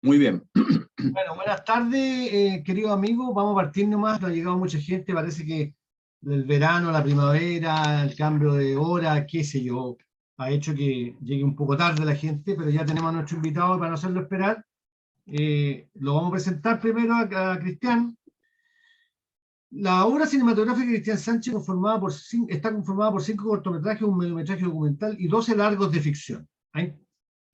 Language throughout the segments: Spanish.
Muy bien. Bueno, buenas tardes, querido amigo. Vamos a partir nomás, no ha llegado mucha gente, parece que el verano, la primavera, el cambio de hora, qué sé yo, ha hecho que llegue un poco tarde la gente, pero ya tenemos a nuestro invitado y para no hacerlo esperar. Lo vamos a presentar primero a Cristian. La obra cinematográfica de Cristian Sánchez está conformada por 5 cortometrajes, un mediometraje documental y 12 largos de ficción.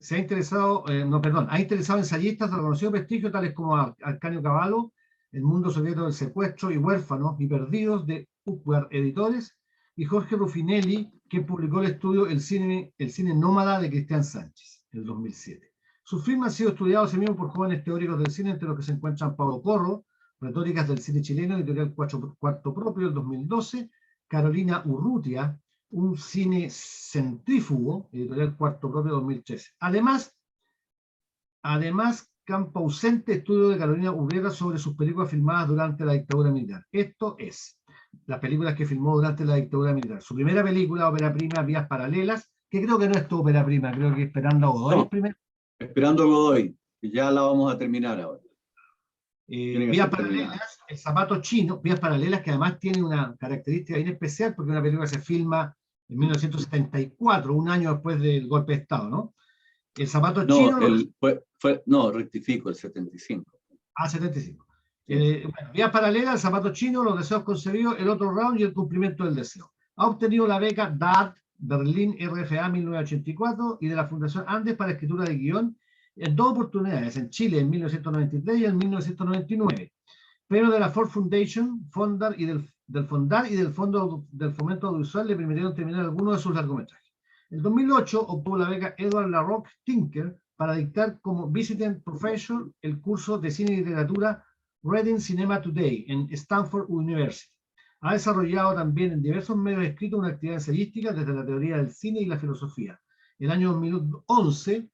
Se ha interesado, no, perdón, ha interesado ensayistas de reconocido prestigio, tales como Arcanio Cavallo, El mundo secreto del secuestro y Huérfanos y Perdidos, de Upward Editores, y Jorge Ruffinelli, que publicó el estudio El cine nómada de Cristian Sánchez, en el 2007. Sus filmes han sido estudiados asimismo por jóvenes teóricos del cine, entre los que se encuentran Pablo Corro, Retóricas del cine chileno, editorial Cuarto Propio, del 2012, Carolina Urrutia, Un cine centrífugo, editorial Cuarto Propio, 2013. Además, Campo Ausente, estudio de Carolina Urrutia sobre sus películas filmadas durante la dictadura militar. Esto es, las películas que filmó durante la dictadura militar. Su primera película, ópera prima, Vías Paralelas, que creo que no es tu ópera prima, creo que Esperando a Godoy No, primero. Esperando a Godoy, que ya la vamos a terminar ahora. Tiene que Vías ser terminada. Paralelas, El zapato chino, Vías Paralelas, que además tiene una característica bien especial, porque es una película que se filma en 1974, un año después del golpe de Estado, ¿no? El zapato No, chino, no, rectifico, el 75. 75. Sí. Bueno, Vías Paralelas, El zapato chino, Los deseos concebidos, El otro round y El cumplimiento del deseo. Ha obtenido la beca DART, Berlín RFA 1984, y de la Fundación Andes para escritura de guión en 2 oportunidades, en Chile en 1993 y en 1999. Premio de la Ford Foundation, Fondar y del Fondar y del Fondo del Fomento Audiovisual le permitieron terminar algunos de sus largometrajes. En 2008 obtuvo la beca Edward LaRocque Tinker para dictar como Visiting Professor el curso de cine y literatura Reading Cinema Today en Stanford University. Ha desarrollado también en diversos medios escritos una actividad ensayística desde la teoría del cine y la filosofía. En el año 2011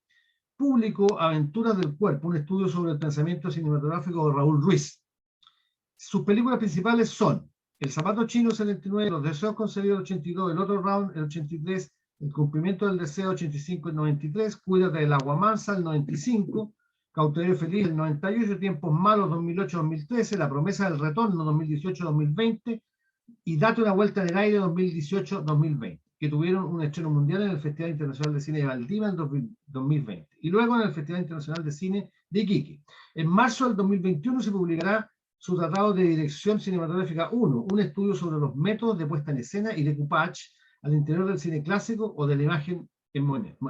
publicó Aventuras del Cuerpo, un estudio sobre el pensamiento cinematográfico de Raúl Ruiz. Sus películas principales son El zapato chino, 79, Los deseos concebidos, el 82, El otro round, el 83, El cumplimiento del deseo, 85 y 93, Cuídate del agua mansa, el 95, Cautiverio feliz, el 98, Tiempos malos, 2008-2013, La promesa del retorno, 2018-2020, y Date una vuelta en el aire, 2018-2020, que tuvieron un estreno mundial en el Festival Internacional de Cine de Valdivia en 2020, y luego en el Festival Internacional de Cine de Iquique. En marzo del 2021 se publicará su Tratado de Dirección Cinematográfica 1, un estudio sobre los métodos de puesta en escena y decoupage al interior del cine clásico o de la imagen en movimiento.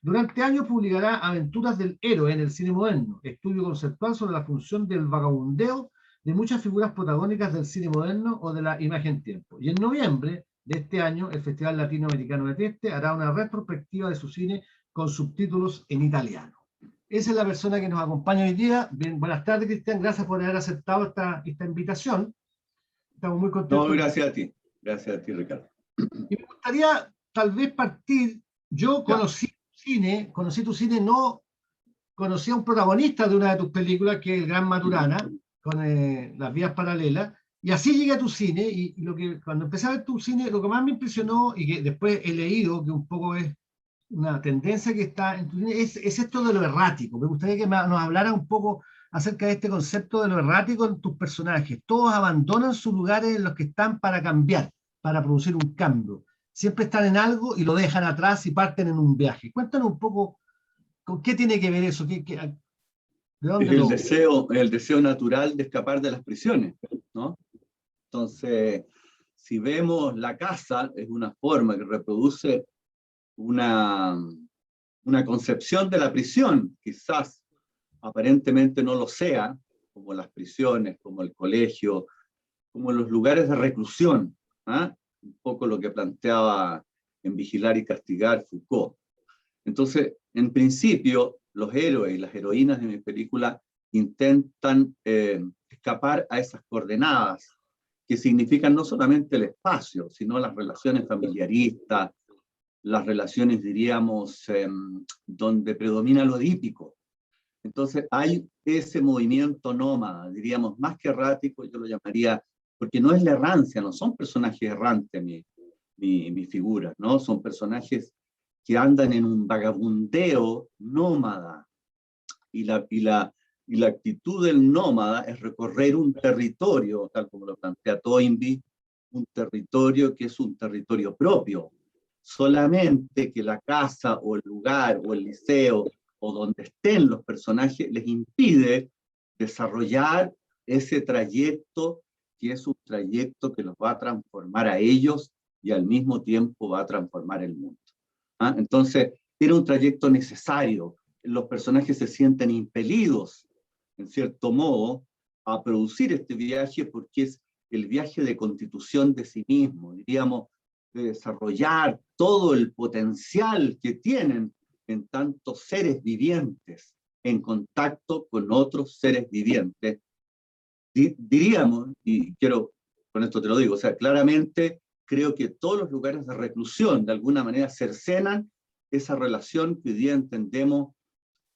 Durante años publicará Aventuras del héroe en el cine moderno, estudio conceptual sobre la función del vagabundeo de muchas figuras protagónicas del cine moderno o de la imagen tiempo. Y en noviembre de este año, el Festival Latinoamericano de Trieste hará una retrospectiva de su cine con subtítulos en italiano. Esa es la persona que nos acompaña hoy día. Bien, buenas tardes, Cristian. Gracias por haber aceptado esta invitación. Estamos muy No, contentos. gracias a ti. Gracias a ti, Ricardo. Y me gustaría tal vez partir, yo Ya. conocí tu cine, no conocí a un protagonista de una de tus películas, que es El Gran Maturana, con Las vías paralelas, y así llegué a tu cine, y cuando empecé a ver tu cine, lo que más me impresionó, y que después he leído, que un poco es una tendencia que está en tu cine, es esto de lo errático. Me gustaría que nos hablara un poco acerca de este concepto de lo errático en tus personajes. Todos abandonan sus lugares en los que están para cambiar, para producir un cambio. Siempre están en algo y lo dejan atrás y parten en un viaje. Cuéntanos un poco con qué tiene que ver eso, ¿de Es dónde lo...? el deseo natural de escapar de las prisiones, ¿no? Entonces, si vemos La Casa, es una forma que reproduce una, una concepción de la prisión, quizás aparentemente no lo sea, como las prisiones, como el colegio, como los lugares de reclusión, ¿ah? Un poco lo que planteaba en Vigilar y Castigar Foucault. Entonces, en principio, los héroes y las heroínas de mi película intentan escapar a esas coordenadas, que significan no solamente el espacio, sino las relaciones familiaristas, las relaciones, diríamos, donde predomina lo edípico. Entonces hay ese movimiento nómada, diríamos, más que errático, yo lo llamaría, porque no es la errancia, no son personajes errantes mis figuras, ¿no? Son personajes que andan en un vagabundeo nómada. Y la actitud del nómada es recorrer un territorio, tal como lo plantea Toynbee, un territorio que es un territorio propio. Solamente que la casa o el lugar o el liceo o donde estén los personajes les impide desarrollar ese trayecto, que es un trayecto que los va a transformar a ellos y al mismo tiempo va a transformar el mundo. ¿Ah? Entonces, era un trayecto necesario. Los personajes se sienten impelidos, en cierto modo, a producir este viaje porque es el viaje de constitución de sí mismo, diríamos, de desarrollar todo el potencial que tienen en tantos seres vivientes en contacto con otros seres vivientes. Diríamos, y quiero, con esto te lo digo, o sea, claramente creo que todos los lugares de reclusión de alguna manera cercenan esa relación que hoy día entendemos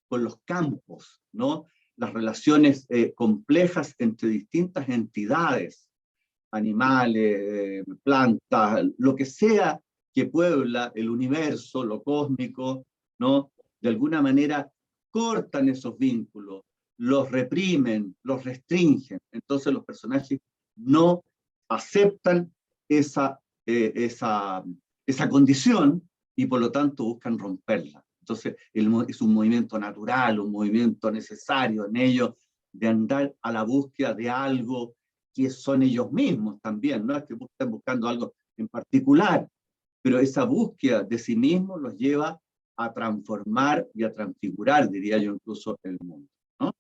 con los campos, ¿no? Las relaciones complejas entre distintas entidades, animales, plantas, lo que sea que puebla el universo, lo cósmico, ¿no? De alguna manera cortan esos vínculos, los reprimen, los restringen. Entonces los personajes no aceptan esa condición y por lo tanto buscan romperla. Entonces es un movimiento natural, un movimiento necesario en ellos de andar a la búsqueda de algo que son ellos mismos también, no es que estén buscando algo en particular, pero esa búsqueda de sí mismos los lleva a transformar y a transfigurar, diría yo, incluso el mundo, ¿no?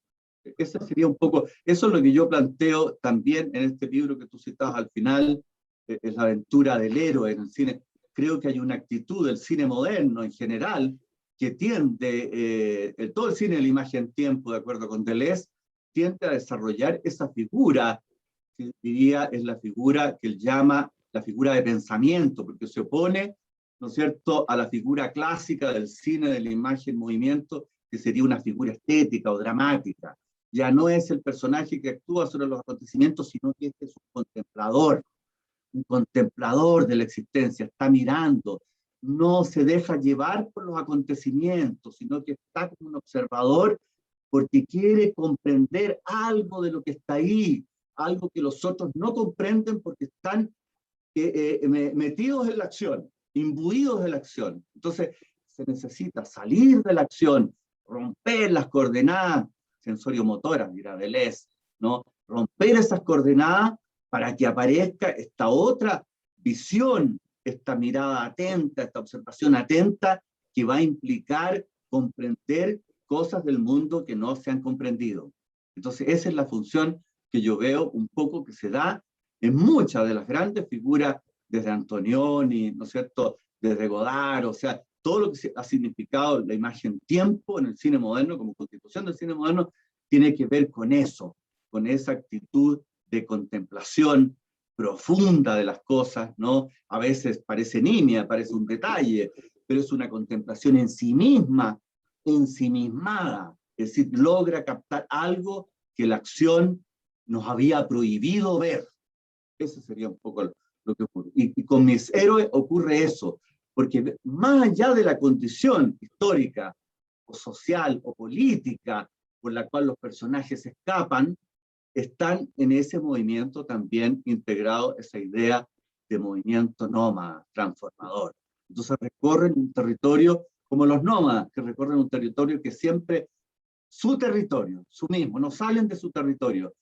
Ese sería un poco, eso es lo que yo planteo también en este libro que tú citabas al final, es la aventura del héroe en el cine. Creo que hay una actitud del cine moderno en general que tiende, todo el cine de la imagen tiempo, de acuerdo con Deleuze, tiende a desarrollar esa figura que diría es la figura que él llama la figura de pensamiento, porque se opone, ¿no es cierto?, a la figura clásica del cine, de la imagen, movimiento, que sería una figura estética o dramática. Ya no es el personaje que actúa sobre los acontecimientos, sino que este es un contemplador de la existencia, está mirando, no se deja llevar por los acontecimientos, sino que está como un observador porque quiere comprender algo de lo que está ahí, algo que los otros no comprenden porque están metidos en la acción, imbuidos de la acción. Entonces, se necesita salir de la acción, romper las coordenadas sensoriomotoras, dirá Deleuze, ¿no? Romper esas coordenadas para que aparezca esta otra visión, esta mirada atenta, esta observación atenta, que va a implicar comprender cosas del mundo que no se han comprendido. Entonces, esa es la función que yo veo un poco que se da en muchas de las grandes figuras, desde Antonioni, ¿no es cierto?, desde Godard, o sea, todo lo que ha significado la imagen tiempo en el cine moderno, como constitución del cine moderno, tiene que ver con eso, con esa actitud de contemplación profunda de las cosas, ¿no? A veces parece nimia, parece un detalle, pero es una contemplación en sí misma, ensimismada, es decir, logra captar algo que la acción nos había prohibido ver. Eso sería un poco lo que ocurre. Y con mis héroes ocurre eso, porque más allá de la condición histórica, o social, o política, por la cual los personajes escapan, están en ese movimiento también integrado esa idea de movimiento nómada, transformador. Entonces recorren un territorio como los nómadas, que recorren un territorio que siempre su territorio, su mismo, no salen de su territorio.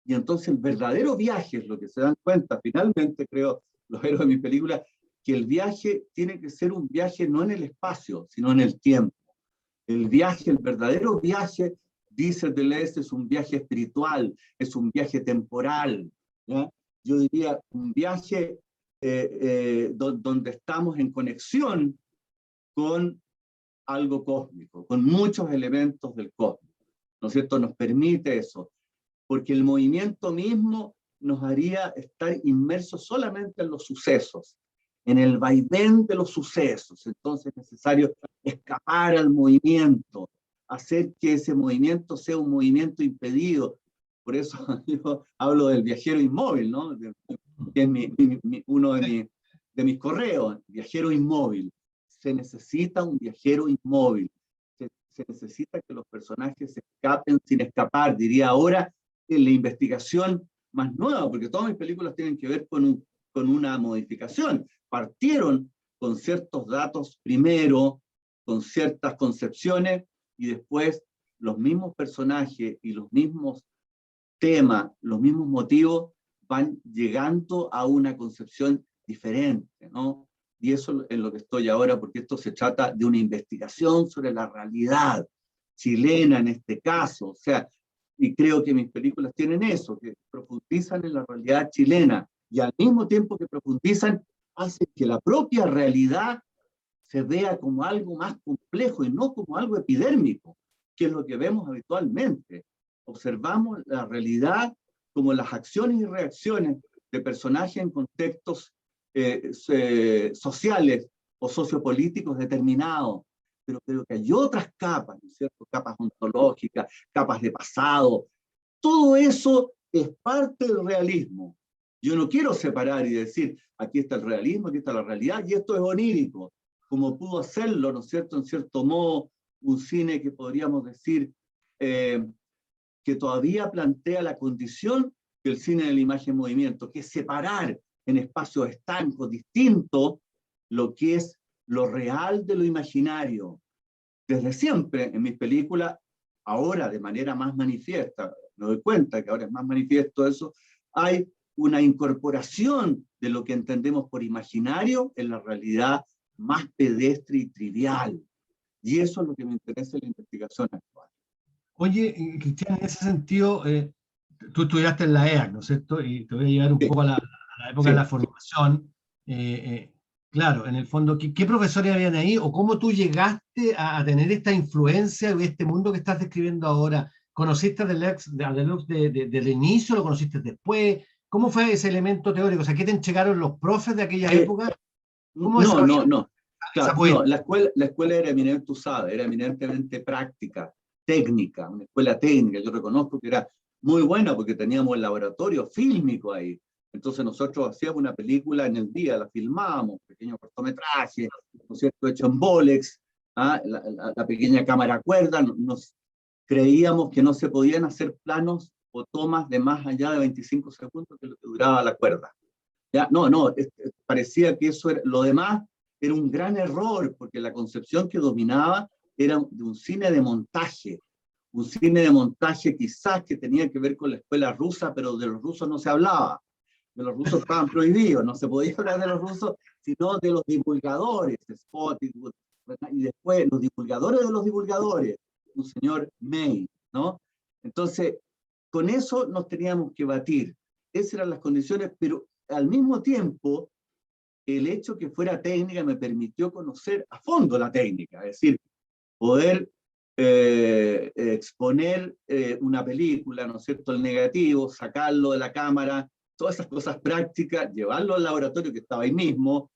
Y entonces el verdadero viaje es lo que se dan cuenta, finalmente creo los héroes de mi película, que el viaje tiene que ser un viaje no en el espacio, sino en el tiempo. El viaje, el verdadero viaje, dice Deleuze, es un viaje espiritual, es un viaje temporal, ¿ya? Yo diría un viaje donde estamos en conexión con algo cósmico, con muchos elementos del cosmos, ¿no es cierto? Nos permite eso, porque el movimiento mismo nos haría estar inmersos solamente en los sucesos, en el vaivén de los sucesos. Entonces es necesario escapar al movimiento, hacer que ese movimiento sea un movimiento impedido. Por eso yo hablo del viajero inmóvil, ¿no? Que es uno de mis correos, viajero inmóvil. se necesita un viajero inmóvil, se necesita que los personajes se escapen sin escapar, diría ahora, en la investigación más nueva, porque todas mis películas tienen que ver con una modificación. Partieron con ciertos datos primero, con ciertas concepciones, y después los mismos personajes y los mismos temas, los mismos motivos, van llegando a una concepción diferente, ¿no? Y eso es lo que estoy ahora, porque esto se trata de una investigación sobre la realidad chilena en este caso, o sea, y creo que mis películas tienen eso, que profundizan en la realidad chilena, y al mismo tiempo que profundizan, hacen que la propia realidad se vea como algo más complejo y no como algo epidérmico, que es lo que vemos habitualmente. Observamos la realidad como las acciones y reacciones de personajes en contextos sociales o sociopolíticos determinados, pero creo que hay otras capas, ¿no es cierto? Capas ontológicas, capas de pasado. Todo eso es parte del realismo. Yo no quiero separar y decir, aquí está el realismo, aquí está la realidad, y esto es onírico, como pudo hacerlo, ¿no es cierto?, en cierto modo, un cine que podríamos decir que todavía plantea la condición del cine de la imagen en movimiento, que es separar en espacios estancos distintos lo que es lo real de lo imaginario. Desde siempre en mis películas, ahora de manera más manifiesta, me doy cuenta que ahora es más manifiesto eso, hay una incorporación de lo que entendemos por imaginario en la realidad más pedestre y trivial. Y eso es lo que me interesa en la investigación actual. Oye, Cristian, en ese sentido, tú estudiaste en la EAC, ¿no es cierto? Y te voy a llevar un poco a la época de la formación. Claro, en el fondo, ¿qué profesores habían ahí o cómo tú llegaste a tener esta influencia de este mundo que estás describiendo ahora? ¿Conociste a Deleuze del inicio? ¿Lo conociste después? ¿Cómo fue ese elemento teórico? O sea, ¿qué te entregaron los profes de aquella época? ¿Cómo desarrollaron No. esa Claro, poética? no, la escuela era eminentemente usada, era eminentemente práctica, técnica, una escuela técnica. Yo reconozco que era muy buena porque teníamos el laboratorio fílmico ahí. Entonces nosotros hacíamos una película en el día, la filmábamos, pequeño cortometraje, ¿no es cierto?, hecho en Bolex, la pequeña cámara cuerda. Nos creíamos que no se podían hacer planos o tomas de más allá de 25 segundos, que es lo que duraba la cuerda. ¿Ya? No, parecía que eso era, lo demás era un gran error, porque la concepción que dominaba era de un cine de montaje quizás que tenía que ver con la escuela rusa, pero de los rusos no se hablaba, de los rusos estaban prohibidos, no se podía hablar de los rusos, sino de los divulgadores, Spotted, y después los divulgadores de los divulgadores, un señor May, ¿no? Entonces, con eso nos teníamos que batir, esas eran las condiciones, pero al mismo tiempo, el hecho que fuera técnica me permitió conocer a fondo la técnica, es decir, poder exponer una película, ¿no es cierto?, el negativo, sacarlo de la cámara, todas esas cosas prácticas, llevarlo al laboratorio que estaba ahí mismo,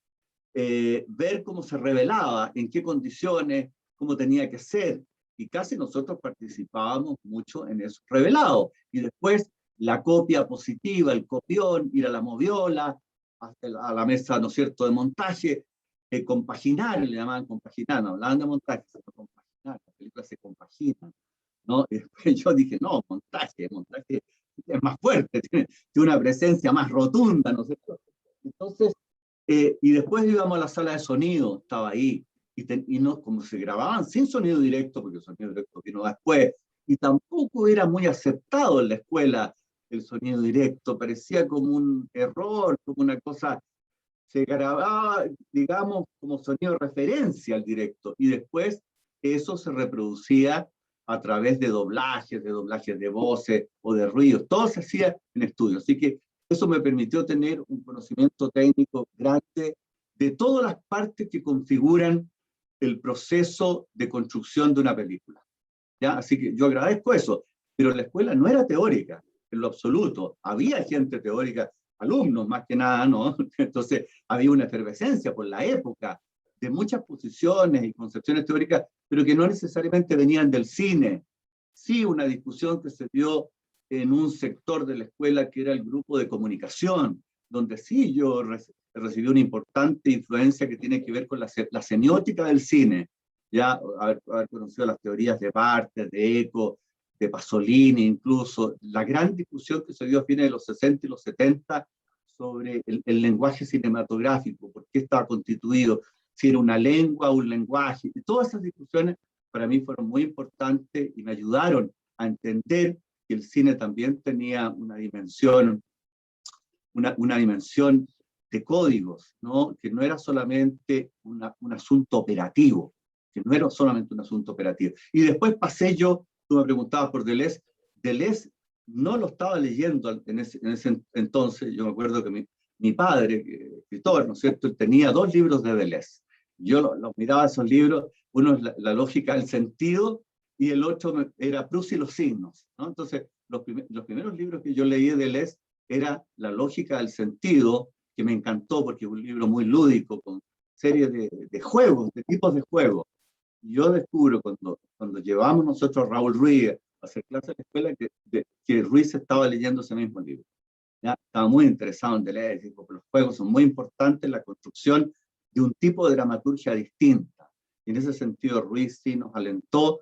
ver cómo se revelaba, en qué condiciones, cómo tenía que ser, y casi nosotros participábamos mucho en eso revelado, y después la copia positiva, el copión, ir a la moviola, a la mesa, ¿no es cierto?, de montaje, compaginar, le llamaban compaginar, no hablaban de montaje, sino compaginar, las películas se compaginan, ¿no? Y después yo dije, no, montaje es más fuerte, tiene una presencia más rotunda, ¿no es cierto? Entonces, y después íbamos a la sala de sonido, estaba ahí, y no, como se grababan sin sonido directo, porque el sonido directo vino después, y tampoco era muy aceptado en la escuela el sonido directo, parecía como un error, como una cosa, se grababa, digamos, como sonido de referencia al directo, y después eso se reproducía a través de doblajes de voces o de ruidos, todo se hacía en estudio, así que eso me permitió tener un conocimiento técnico grande de todas las partes que configuran el proceso de construcción de una película, ¿ya? Así que yo agradezco eso, pero la escuela no era teórica, en lo absoluto. Había gente teórica, alumnos más que nada, ¿no? Entonces había una efervescencia por la época de muchas posiciones y concepciones teóricas, pero que no necesariamente venían del cine. Sí, una discusión que se dio en un sector de la escuela que era el grupo de comunicación, donde sí yo recibió una importante influencia que tiene que ver con la semiótica del cine, ya haber conocido las teorías de Barthes, de Eco, de Pasolini incluso, la gran discusión que se dio a fines de los 60 y los 70 sobre el lenguaje cinematográfico, por qué estaba constituido, si era una lengua o un lenguaje, y todas esas discusiones para mí fueron muy importantes y me ayudaron a entender que el cine también tenía una dimensión de códigos, ¿no? Que no era solamente un asunto operativo, que no era solamente un asunto operativo. Y después pasé yo, tú me preguntabas por Deleuze no lo estaba leyendo en ese entonces. Yo me acuerdo que mi padre, escritor, ¿no es cierto?, él tenía 2 libros de Deleuze. Yo los miraba esos libros, uno es la lógica del sentido y el otro era Proust y los signos, ¿no? Entonces, los primeros libros que yo leí de Deleuze era La lógica del sentido, que me encantó porque es un libro muy lúdico, con series de juegos, de tipos de juegos. Yo descubro cuando llevamos nosotros a Raúl Ruiz a hacer clases en la escuela que Ruiz estaba leyendo ese mismo libro. ¿Ya? Estaba muy interesado en Deleuze, porque los juegos son muy importantes en la construcción de un tipo de dramaturgia distinta. Y en ese sentido Ruiz sí nos alentó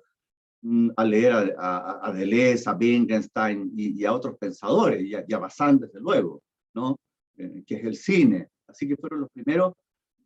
a leer a Deleuze, a Wittgenstein y a otros pensadores, y a Bazin desde luego, ¿no? Que es el cine. Así que fueron los primeros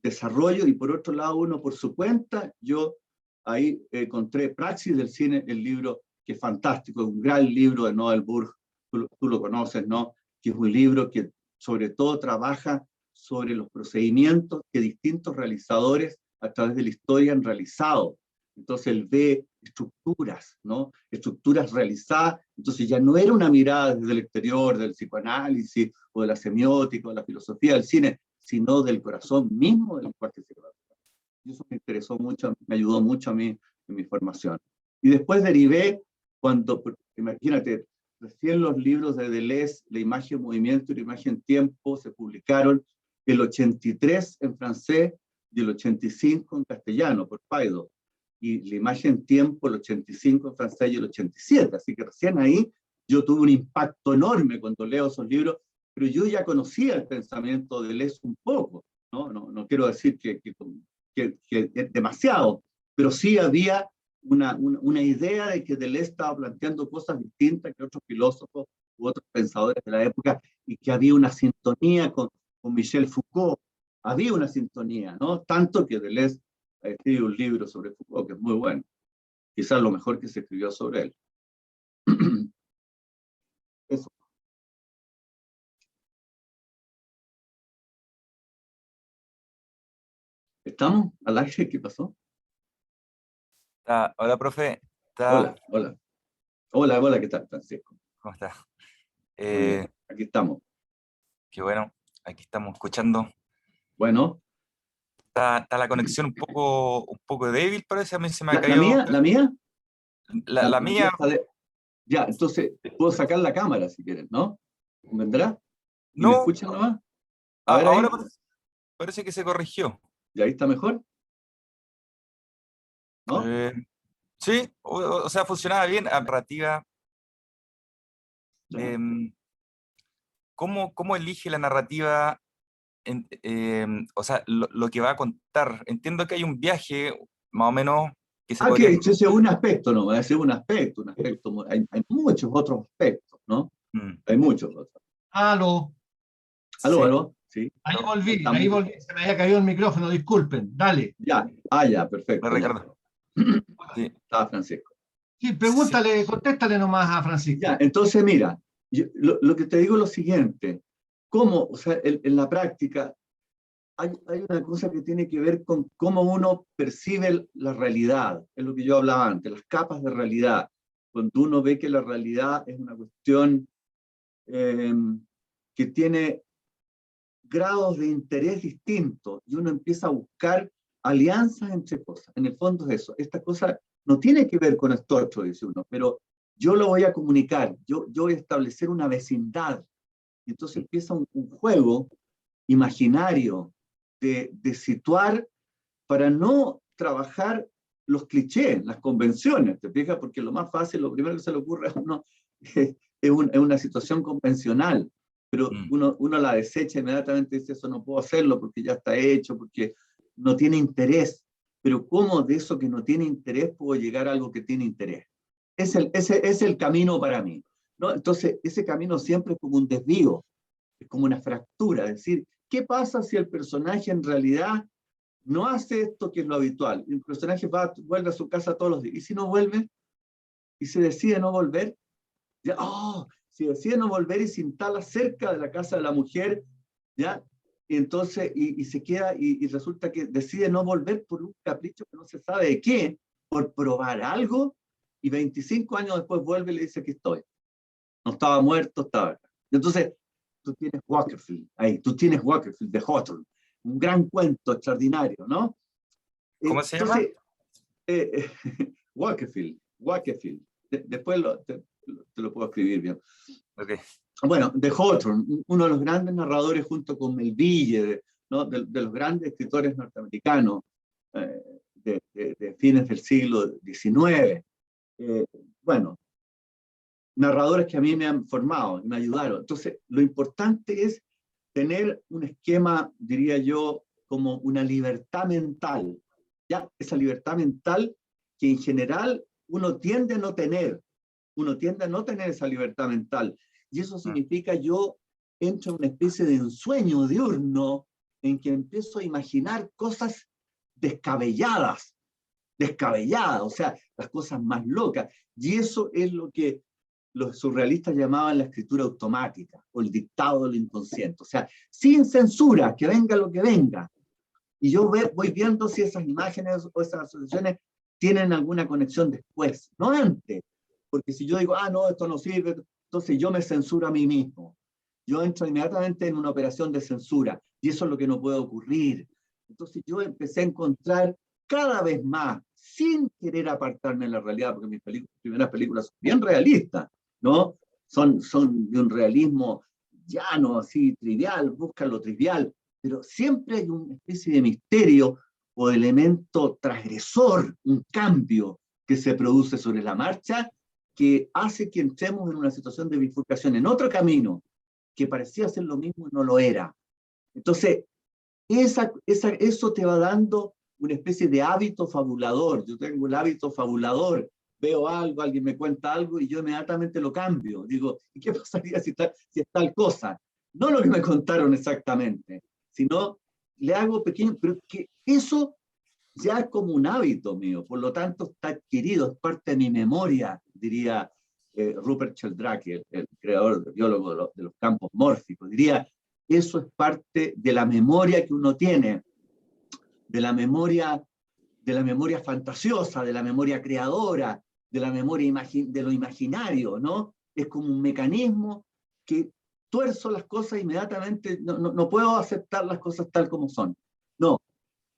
desarrollos, y por otro lado uno por su cuenta, yo ahí encontré Praxis del cine, el libro que es fantástico, es un gran libro de Noel Burg, tú lo conoces, ¿no? Que es un libro que sobre todo trabaja sobre los procedimientos que distintos realizadores a través de la historia han realizado. Entonces él ve estructuras, ¿no? Estructuras realizadas. Entonces ya no era una mirada desde el exterior, del psicoanálisis, o de la semiótica, o de la filosofía del cine, sino del corazón mismo del lenguaje cinematográfico. Y eso me interesó mucho, me ayudó mucho a mí en mi formación. Y después derivé, imagínate, recién los libros de Deleuze, La imagen movimiento y La imagen tiempo, se publicaron el 83 en francés y el 85 en castellano, por Paido. Y La imagen tiempo, el 85 en francés y el 87. Así que recién ahí yo tuve un impacto enorme cuando leo esos libros, pero yo ya conocía el pensamiento de Deleuze un poco, ¿no? No quiero decir que es demasiado, pero sí había una idea de que Deleuze estaba planteando cosas distintas que otros filósofos u otros pensadores de la época, y que había una sintonía con Michel Foucault, había una sintonía, ¿no? Tanto que Deleuze escribe un libro sobre Foucault que es muy bueno, quizás lo mejor que se escribió sobre él. Eso. ¿Estamos al aire? ¿Qué pasó? Hola, profe. Hola, hola. Hola, ¿qué tal, Francisco? ¿Cómo está? Muy bien, aquí estamos. Qué bueno, aquí estamos escuchando. Bueno. Está la conexión un poco débil, parece. A mí se me ha ¿La caído. mía? ¿La mía? La mía. Ya, entonces puedo sacar la cámara si quieres, ¿no? ¿Vendrá? ¿Y me No, escuchan nomás? A ver ahora ahí. parece que se corrigió. ¿Y ahí está mejor? ¿No? Sí, o sea, funcionaba bien. Narrativa. ¿Cómo elige la narrativa? O sea, lo que va a contar. Entiendo que hay un viaje, más o menos, que se podría... Que ese es un aspecto, ¿no? Ese es un aspecto. Hay muchos otros aspectos, ¿no? Hay muchos otros. Aló. Aló, sí. Ahí volví, se me había caído el micrófono, disculpen, dale. Ya, ya, perfecto. Ricardo. Sí. Estaba Francisco. Sí, pregúntale, contéstale nomás a Francisco. Ya, entonces mira, lo que te digo es lo siguiente, cómo, o sea, en la práctica hay una cosa que tiene que ver con cómo uno percibe la realidad, es lo que yo hablaba antes, las capas de realidad, cuando uno ve que la realidad es una cuestión que tiene grados de interés distintos, y uno empieza a buscar alianzas entre cosas. En el fondo es eso, esta cosa no tiene que ver con esto otro, dice uno, pero yo lo voy a comunicar, yo voy a establecer una vecindad, y entonces empieza un juego imaginario de situar para no trabajar los clichés, las convenciones, ¿te fijas? Porque lo más fácil, lo primero que se le ocurre a uno es una situación convencional. pero uno la desecha inmediatamente y dice, eso no puedo hacerlo porque ya está hecho, porque no tiene interés. Pero ¿cómo de eso que no tiene interés puedo llegar a algo que tiene interés? Ese es el camino para mí, ¿no? Entonces, ese camino siempre es como un desvío, es como una fractura, es decir, ¿qué pasa si el personaje en realidad no hace esto que es lo habitual? El personaje vuelve a su casa todos los días, ¿y si no vuelve? ¿Y se decide no volver? Ya, si decide no volver y se instala cerca de la casa de la mujer, ¿ya? Y entonces, y se queda, y resulta que decide no volver por un capricho que no se sabe de qué, por probar algo, y 25 años después vuelve y le dice que estoy. No estaba muerto, estaba acá. Entonces, tú tienes Wakefield, ahí, tú tienes Wakefield de Hawthorne, un gran cuento extraordinario, ¿no? ¿Cómo se llama? Wakefield. Después te lo puedo escribir bien. Okay. Bueno, de Hawthorne, uno de los grandes narradores junto con Melville, ¿no? de los grandes escritores norteamericanos de fines del siglo XIX. Bueno, narradores que a mí me han formado y me ayudaron. Entonces, lo importante es tener un esquema, diría yo, como una libertad mental. ¿Ya? Esa libertad mental que en general uno tiende a no tener. Uno tiende a no tener esa libertad mental. Y eso significa yo entro en una especie de ensueño diurno en que empiezo a imaginar cosas descabelladas, o sea, las cosas más locas. Y eso es lo que los surrealistas llamaban la escritura automática o el dictado del inconsciente. O sea, sin censura, que venga lo que venga. Y yo voy viendo si esas imágenes o esas asociaciones tienen alguna conexión después, no antes. Porque si yo digo, no, esto no sirve, entonces yo me censuro a mí mismo. Yo entro inmediatamente en una operación de censura, y eso es lo que no puede ocurrir. Entonces yo empecé a encontrar cada vez más, sin querer apartarme de la realidad, porque mis primeras películas son bien realistas, ¿no? Son de un realismo llano, así, trivial, buscan lo trivial, pero siempre hay una especie de misterio o elemento transgresor, un cambio que se produce sobre la marcha, que hace que entremos en una situación de bifurcación, en otro camino, que parecía ser lo mismo y no lo era. Entonces, eso te va dando una especie de hábito fabulador. Yo tengo el hábito fabulador, veo algo, alguien me cuenta algo y yo inmediatamente lo cambio. Digo, ¿y qué pasaría si es tal cosa? No lo que me contaron exactamente, sino le hago pequeño, pero que eso ya es como un hábito mío, por lo tanto está adquirido, es parte de mi memoria, diría Rupert Sheldrake, el creador, biólogo de los campos mórficos, diría, eso es parte de la memoria que uno tiene, de la memoria fantasiosa, de la memoria creadora, de la memoria de lo imaginario, ¿no? Es como un mecanismo que tuerzo las cosas inmediatamente, no puedo aceptar las cosas tal como son. No,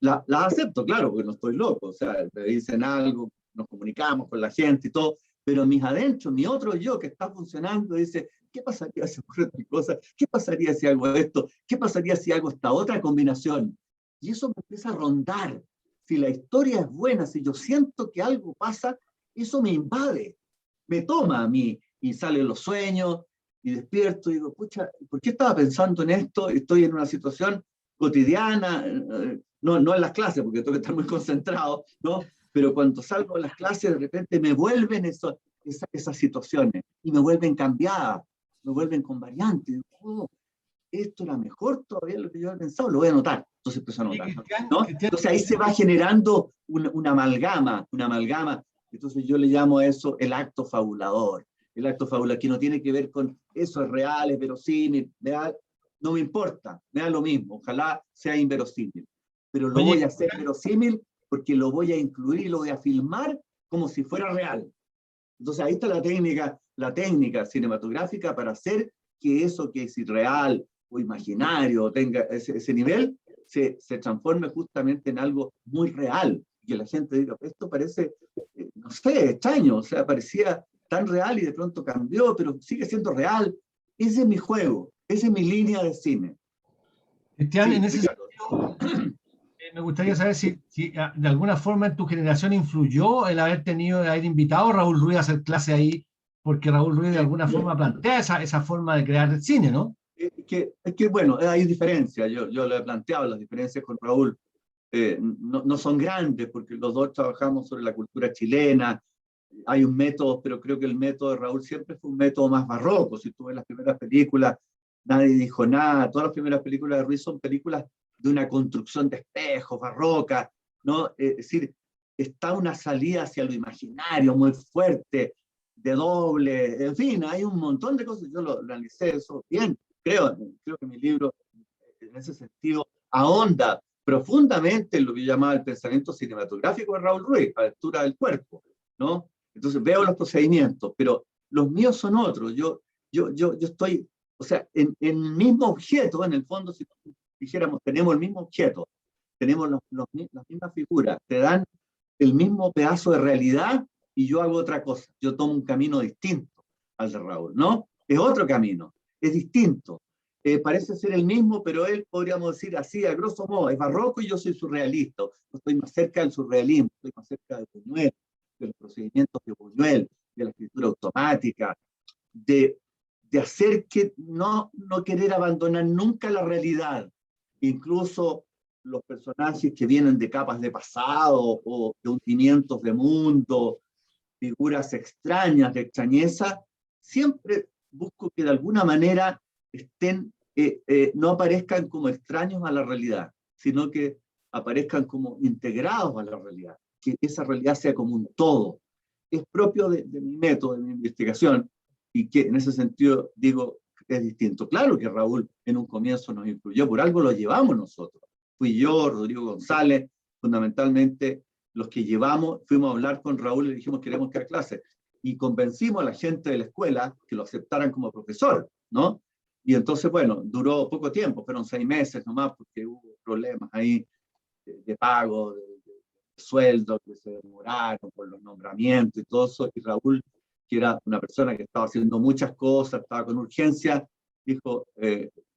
las acepto, claro, porque no estoy loco, o sea, me dicen algo, nos comunicamos con la gente y todo, pero mis adentros, mi otro yo que está funcionando, dice, ¿qué pasaría si ocurre tal cosa? ¿Qué pasaría si hago esto? ¿Qué pasaría si hago esta otra combinación? Y eso me empieza a rondar. Si la historia es buena, si yo siento que algo pasa, eso me invade, me toma a mí, y salen los sueños, y despierto, y digo, pucha, ¿por qué estaba pensando en esto? Estoy en una situación cotidiana, no en las clases, porque tengo que estar muy concentrado, ¿no? Pero cuando salgo de las clases, de repente me vuelven esas situaciones, y me vuelven cambiadas, me vuelven con variantes. Esto era mejor todavía de lo que yo había pensado, lo voy a anotar. Entonces empiezo a anotar, ¿no? Entonces ahí se va generando una amalgama. Entonces yo le llamo a eso el acto fabulador. El acto fabulador, que no tiene que ver con eso es real, es verosímil, no me importa, me da lo mismo, ojalá sea inverosímil. Pero lo voy a hacer verosímil porque lo voy a incluir y lo voy a filmar como si fuera real. Entonces ahí está la técnica cinematográfica para hacer que eso que es irreal o imaginario tenga ese nivel, se transforme justamente en algo muy real. Y que la gente diga, esto parece, no sé, extraño, o sea, parecía tan real y de pronto cambió, pero sigue siendo real. Ese es mi juego, esa es mi línea de cine. Cristian, sí, en ese sentido, me gustaría saber si de alguna forma en tu generación influyó el haber invitado a Raúl Ruiz a hacer clase ahí, porque Raúl Ruiz de alguna forma plantea esa forma de crear cine, ¿no? bueno, hay diferencias, yo lo he planteado, las diferencias con Raúl no son grandes, porque los dos trabajamos sobre la cultura chilena, hay un método, pero creo que el método de Raúl siempre fue un método más barroco. Si tú ves las primeras películas, nadie dijo nada, todas las primeras películas de Ruiz son películas de una construcción de espejos, barroca, ¿no? Es decir, está una salida hacia lo imaginario muy fuerte, de doble, en fin, hay un montón de cosas, yo lo analicé eso bien, creo que mi libro en ese sentido ahonda profundamente en lo que yo llamaba el pensamiento cinematográfico de Raúl Ruiz, a la altura del cuerpo, ¿no? Entonces veo los procedimientos, pero los míos son otros, yo estoy, o sea, en el mismo objeto, en el fondo, si dijéramos, tenemos el mismo objeto, tenemos las mismas figuras, te dan el mismo pedazo de realidad y yo hago otra cosa, yo tomo un camino distinto al de Raúl, ¿no? Es otro camino, es distinto. Parece ser el mismo, pero él, podríamos decir así, a grosso modo, es barroco y yo soy surrealista. Estoy más cerca del surrealismo, estoy más cerca de Buñuel, de los procedimientos de Buñuel, de la escritura automática, de hacer que no querer abandonar nunca la realidad. Incluso los personajes que vienen de capas de pasado o de hundimientos de mundo, figuras extrañas, de extrañeza, siempre busco que de alguna manera no aparezcan como extraños a la realidad, sino que aparezcan como integrados a la realidad, que esa realidad sea como un todo. Es propio de mi método, de mi investigación, y que en ese sentido digo que es distinto. Claro que Raúl en un comienzo nos influyó, por algo lo llevamos nosotros. Fui yo, Rodrigo González, fundamentalmente los que fuimos a hablar con Raúl y le dijimos queremos que haga clase, y convencimos a la gente de la escuela que lo aceptaran como profesor, ¿no? Y entonces, bueno, duró poco tiempo, fueron 6 meses nomás, porque hubo problemas ahí de pago, de sueldo, que se demoraron por los nombramientos y todo eso, y Raúl, que era una persona que estaba haciendo muchas cosas, estaba con urgencia, dijo,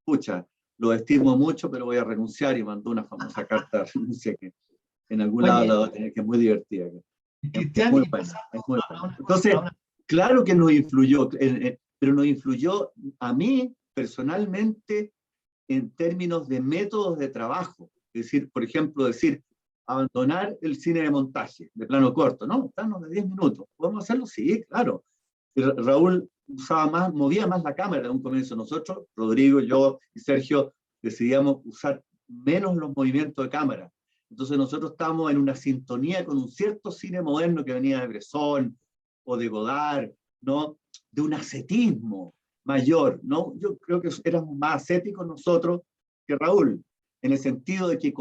pucha, lo estimo mucho, pero voy a renunciar, y mandó una famosa carta de renuncia que en algún lado la voy a tener, que es muy divertida. Es muy buena, es muy buena. Entonces, claro que nos influyó, pero nos influyó a mí personalmente en términos de métodos de trabajo. Es decir, por ejemplo, abandonar el cine de montaje, de plano corto, ¿no? Danos de 10 minutos. ¿Podemos hacerlo? Sí, claro. Y Raúl movía más la cámara en un comienzo. Nosotros, Rodrigo, yo y Sergio, decidíamos usar menos los movimientos de cámara. Entonces nosotros estábamos en una sintonía con un cierto cine moderno que venía de Bresson o de Godard, ¿no? De un ascetismo mayor, ¿no? Yo creo que éramos más ascéticos nosotros que Raúl, en el sentido de que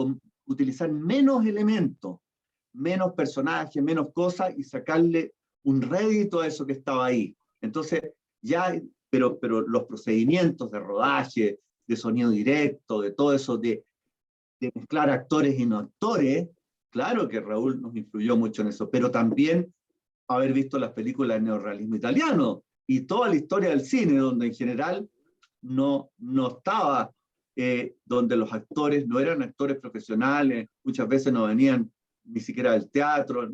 utilizar menos elementos, menos personajes, menos cosas, y sacarle un rédito a eso que estaba ahí. Entonces, pero los procedimientos de rodaje, de sonido directo, de todo eso, de mezclar actores y no actores, claro que Raúl nos influyó mucho en eso, pero también haber visto las películas de neorrealismo italiano y toda la historia del cine, donde en general no estaba, donde los actores no eran actores profesionales, muchas veces no venían ni siquiera del teatro,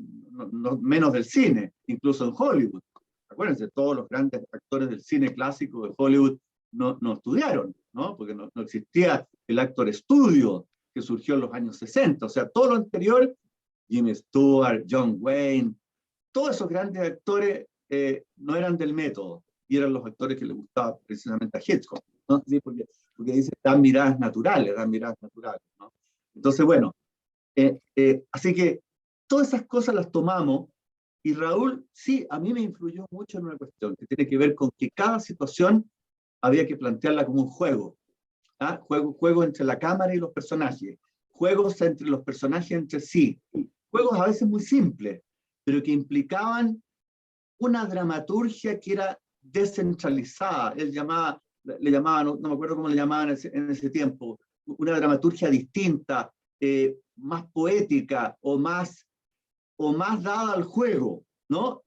menos del cine, incluso en Hollywood. Acuérdense, todos los grandes actores del cine clásico de Hollywood no estudiaron, ¿no? Porque no existía el actor studio que surgió en los años 60. O sea, todo lo anterior, Jimmy Stewart, John Wayne, todos esos grandes actores no eran del método, y eran los actores que le gustaba precisamente a Hitchcock, ¿no? Sí, porque dice, dan miradas naturales, ¿no? Entonces, bueno, así que todas esas cosas las tomamos, y Raúl, sí, a mí me influyó mucho en una cuestión que tiene que ver con que cada situación había que plantearla como un juego. ¿Ah? Juego entre la cámara y los personajes, juegos entre los personajes entre sí, juegos a veces muy simples, pero que implicaban una dramaturgia que era descentralizada. Él le llamaba, no me acuerdo cómo le llamaban en ese tiempo, una dramaturgia distinta, más poética o más dada al juego, ¿no?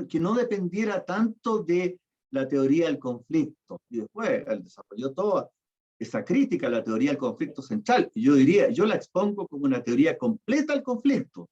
Que no dependiera tanto de la teoría del conflicto. Y después él desarrolló toda esa crítica a la teoría del conflicto central. Y yo la expongo como una teoría completa al conflicto.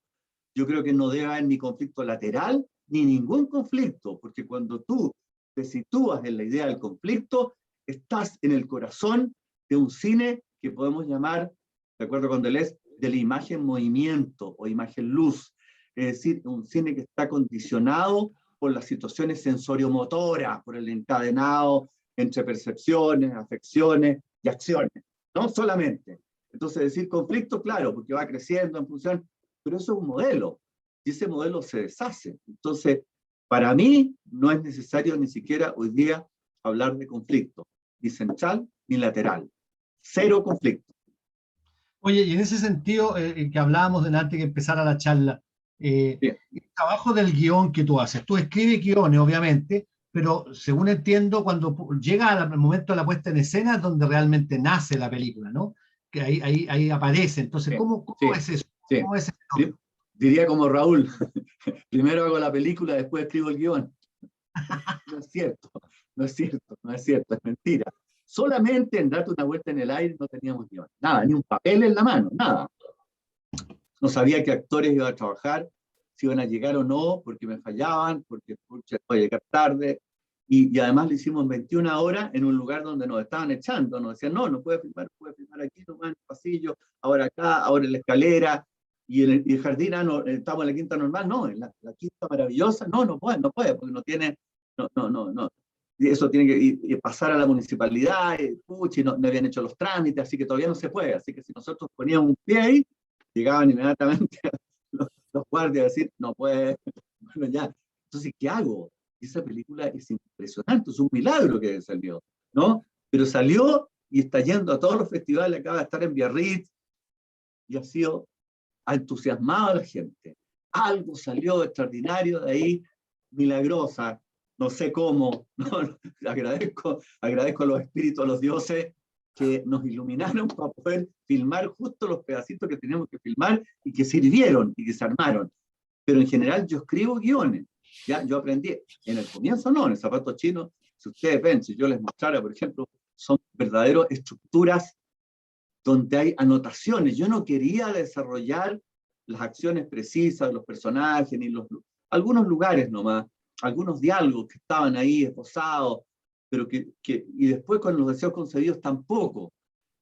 Yo creo que no debe haber ni conflicto lateral, ni ningún conflicto, porque cuando tú te sitúas en la idea del conflicto, estás en el corazón de un cine que podemos llamar, de acuerdo con Deleuze, de la imagen movimiento o imagen luz, es decir, un cine que está condicionado por las situaciones sensoriomotoras, por el encadenado entre percepciones, afecciones y acciones, no solamente. Entonces decir conflicto, claro, porque va creciendo en función, pero eso es un modelo, y ese modelo se deshace. Entonces, para mí no es necesario ni siquiera hoy día hablar de conflicto, ni central ni lateral. Cero conflicto. Oye, y en ese sentido, que hablábamos delante que empezara la charla, Bien. el trabajo del guión que tú haces, tú escribes guiones, obviamente, pero según entiendo, cuando llega al momento de la puesta en escena es donde realmente nace la película, ¿no? Que ahí aparece. Entonces, Sí, ¿cómo sí, es eso? sí. ¿Cómo es eso? Diría como Raúl, primero hago la película, después escribo el guión. No es cierto, no es cierto, no es cierto, es mentira. Solamente en Date una vuelta en el aire no teníamos guión, nada, ni un papel en la mano, nada. No sabía qué actores iban a trabajar, si iban a llegar o no, porque me fallaban, porque pucha, voy a llegar tarde. Y además lo hicimos en 21 horas en un lugar donde nos estaban echando. Nos decían, no, no puede filmar aquí, nomás en el pasillo, ahora acá, ahora en la escalera. Y en el jardín, no, estamos en la quinta normal, no, en la quinta maravillosa, no, no puede, porque no tiene, no. Y eso tiene que y pasar a la municipalidad, y no habían hecho los trámites, así que todavía no se puede. Así que si nosotros poníamos un pie ahí, llegaban inmediatamente los guardias a decir, no puede, bueno, ya. Entonces, ¿qué hago? Esa película es impresionante, es un milagro que salió, ¿no? Pero salió y está yendo a todos los festivales, acaba de estar en Biarritz, y ha sido entusiasmado a la gente. Algo salió extraordinario de ahí, milagrosa, no sé cómo, ¿no? agradezco a los espíritus, a los dioses, que nos iluminaron para poder filmar justo los pedacitos que teníamos que filmar y que sirvieron y que se armaron. Pero en general yo escribo guiones, ya yo aprendí, en el comienzo no, en el Zapato Chino, si ustedes ven, si yo les mostrara, por ejemplo, son verdaderas estructuras donde hay anotaciones. Yo no quería desarrollar las acciones precisas de los personajes, ni algunos lugares nomás, algunos diálogos que estaban ahí esbozados, pero y después con los deseos concedidos tampoco.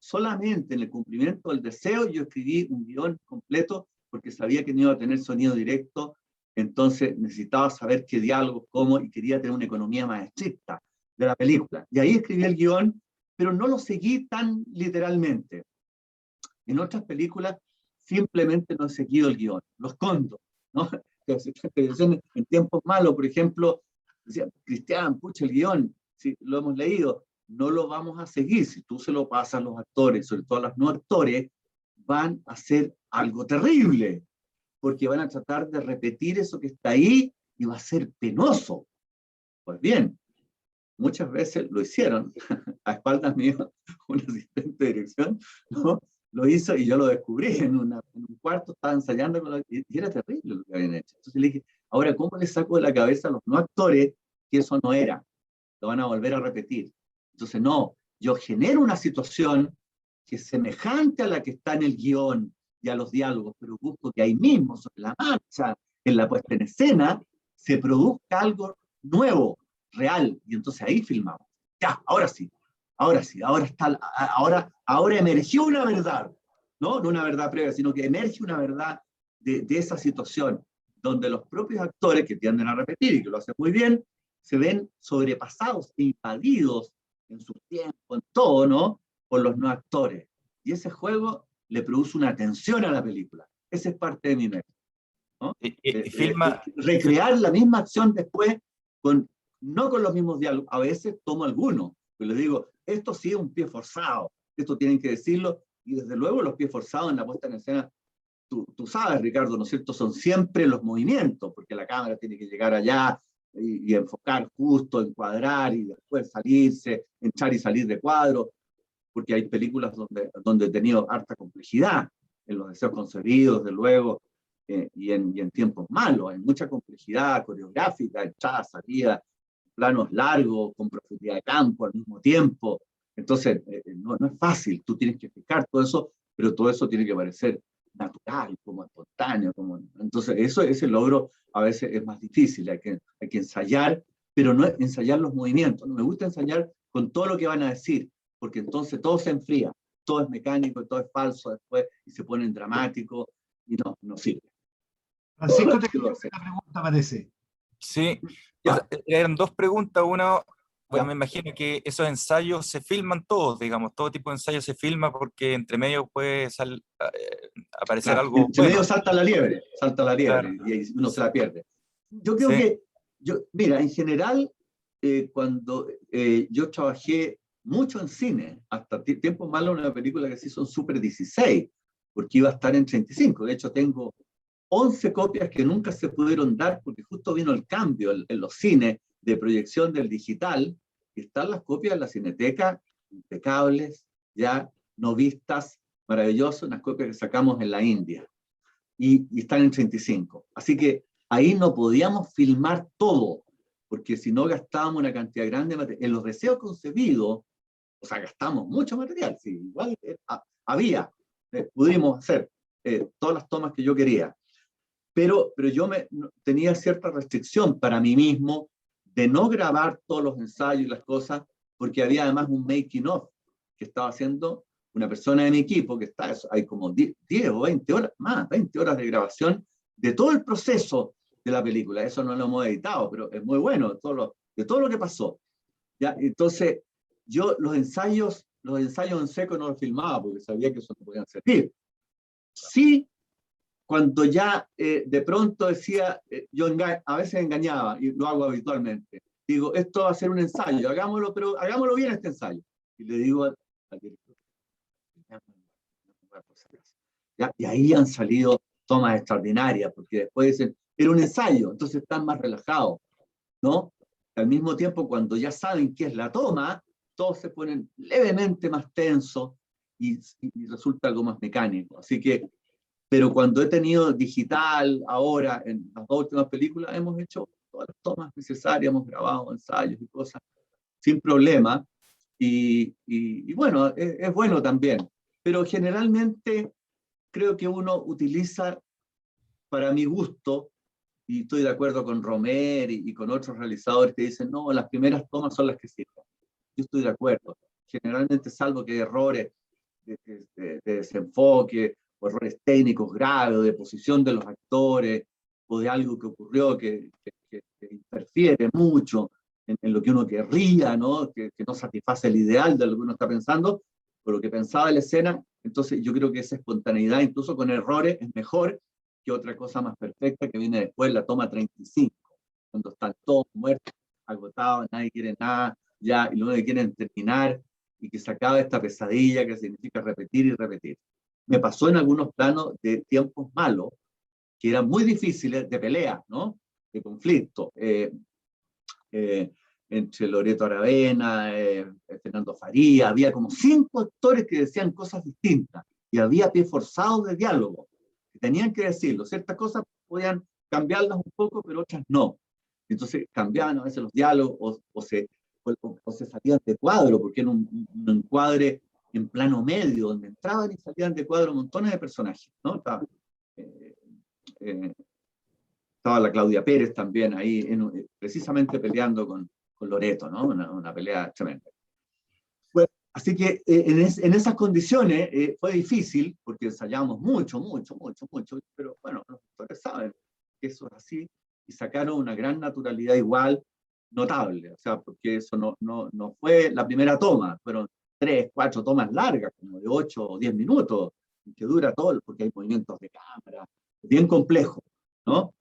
Solamente en el cumplimiento del deseo yo escribí un guión completo porque sabía que no iba a tener sonido directo, entonces necesitaba saber qué diálogos, cómo, y quería tener una economía más estricta de la película. Y ahí escribí el guión, pero no lo seguí tan literalmente. En otras películas simplemente no he seguido el guión, lo escondo, ¿no? En tiempos malos, por ejemplo, decía, Cristian, pucha, el guión, si lo hemos leído, no lo vamos a seguir. Si tú se lo pasas a los actores, sobre todo a los no actores, van a hacer algo terrible, porque van a tratar de repetir eso que está ahí y va a ser penoso. Pues bien, muchas veces lo hicieron, a espaldas mías, un asistente de dirección, ¿no? Lo hizo y yo lo descubrí en un cuarto, estaba ensayando y era terrible lo que habían hecho. Entonces le dije, ahora, ¿cómo le saco de la cabeza a los no actores que eso no era? Lo van a volver a repetir. Entonces, no, yo genero una situación que es semejante a la que está en el guión y a los diálogos, pero busco que ahí mismo, sobre la marcha, en la puesta en escena, se produzca algo nuevo, real, y entonces ahí filmamos. Ya, ahora está, ahora emergió una verdad, ¿no? No una verdad previa, sino que emerge una verdad de esa situación, donde los propios actores, que tienden a repetir y que lo hacen muy bien, se ven sobrepasados e invadidos en su tiempo, en todo, ¿no? Por los no actores. Y ese juego le produce una tensión a la película. Esa es parte de mi método, ¿no? Recrear la misma acción después, no con los mismos diálogos. A veces tomo algunos, pero les digo, esto sí es un pie forzado, esto tienen que decirlo, y desde luego los pies forzados en la puesta en escena, tú sabes, Ricardo, ¿no es cierto? Son siempre los movimientos, porque la cámara tiene que llegar allá, y enfocar justo, encuadrar y después salirse, entrar y salir de cuadro, porque hay películas donde he tenido harta complejidad, en los deseos concebidos, de luego, y en tiempos malos, hay mucha complejidad coreográfica, entrada, salida, planos largos, con profundidad de campo al mismo tiempo. Entonces, no es fácil, tú tienes que explicar todo eso, pero todo eso tiene que parecer natural, como espontáneo. Entonces, ese logro a veces es más difícil, hay que ensayar, pero no ensayar los movimientos. No me gusta ensayar con todo lo que van a decir, porque entonces todo se enfría, todo es mecánico, todo es falso después, y se ponen dramáticos, y no sirve. Francisco, te Lo una hace. pregunta, parece. Sí, o Ya, sea, eran dos preguntas. Una, bueno, ya. me imagino que esos ensayos se filman todos, digamos, todo tipo de ensayo se filma porque entre medio puede aparecer Claro, algo entre medio bueno. salta la liebre, Claro, y ahí uno se la pierde. Yo creo sí, que, mira, en general, cuando yo trabajé mucho en cine, hasta tiempos malos, una película que se hizo en Super 16, porque iba a estar en 35. De hecho, tengo 11 copias que nunca se pudieron dar porque justo vino el cambio en los cines de proyección del digital, y están las copias en la Cineteca, impecables, ya no vistas, maravillosas, unas copias que sacamos en la India, y están en 35. Así que ahí no podíamos filmar todo, porque si no gastábamos una cantidad grande de material. En los deseos concebidos, o sea, gastamos mucho material, sí, igual había, pudimos hacer todas las tomas que yo quería, pero yo tenía cierta restricción para mí mismo de no grabar todos los ensayos y las cosas, porque había además un making of que estaba haciendo una persona de mi equipo, que está, hay como 10 o 20 horas, más 20 horas de grabación de todo el proceso de la película. Eso no lo hemos editado, pero es muy bueno, de todo lo que pasó. ¿Ya? Entonces, yo los ensayos en seco no los filmaba porque sabía que eso no podían servir. Sí, cuando ya de pronto decía, yo a veces engañaba, y lo hago habitualmente, digo, esto va a ser un ensayo, hagámoslo, pero hagámoslo bien este ensayo. Y le digo al director, ¿ya? Y ahí han salido tomas extraordinarias, porque después dicen, era un ensayo, entonces están más relajados, ¿no? Al mismo tiempo, cuando ya saben qué es la toma, todos se ponen levemente más tensos, y resulta algo más mecánico. Así que, pero cuando he tenido digital, ahora, en las dos últimas películas, hemos hecho todas las tomas necesarias, hemos grabado ensayos y cosas sin problema, y bueno, es bueno también. Pero generalmente creo que uno utiliza, para mi gusto, y estoy de acuerdo con Romer y con otros realizadores que dicen, no, las primeras tomas son las que sirven. Yo estoy de acuerdo. Generalmente, salvo que hay errores de desenfoque, o errores técnicos graves, o de posición de los actores, o de algo que ocurrió que interfiere mucho en lo que uno querría, ¿no? Que no satisface el ideal de lo que uno está pensando, por lo que pensaba en la escena. Entonces yo creo que esa espontaneidad, incluso con errores, es mejor que otra cosa más perfecta que viene después, la toma 35, cuando están todos muertos, agotados, nadie quiere nada, ya, y luego quieren terminar, y que se acabe esta pesadilla que significa repetir y repetir. Me pasó en algunos planos de tiempos malos, que eran muy difíciles, de pelea, ¿no? De conflicto, entre Loreto Aravena, Fernando Faría, había como 5 actores que decían cosas distintas, y había pie forzado de diálogo, que tenían que decirlo. Ciertas cosas podían cambiarlas un poco, pero otras no. Entonces cambiaban a veces los diálogos, o se salían de cuadro, porque era un encuadre en plano medio, donde entraban y salían de cuadro montones de personajes, ¿no? Eh, eh, estaba la Claudia Pérez también ahí, precisamente peleando con Loreto, ¿no? Una pelea tremenda. Bueno, así que en esas condiciones fue difícil, porque ensayamos mucho, pero bueno, los actores saben que eso es así, y sacaron una gran naturalidad igual, notable, o sea, porque eso no fue la primera toma, fueron 3, 4 tomas largas, como de 8 o 10 minutos, y que dura todo, porque hay movimientos de cámara, bien complejo, ¿no?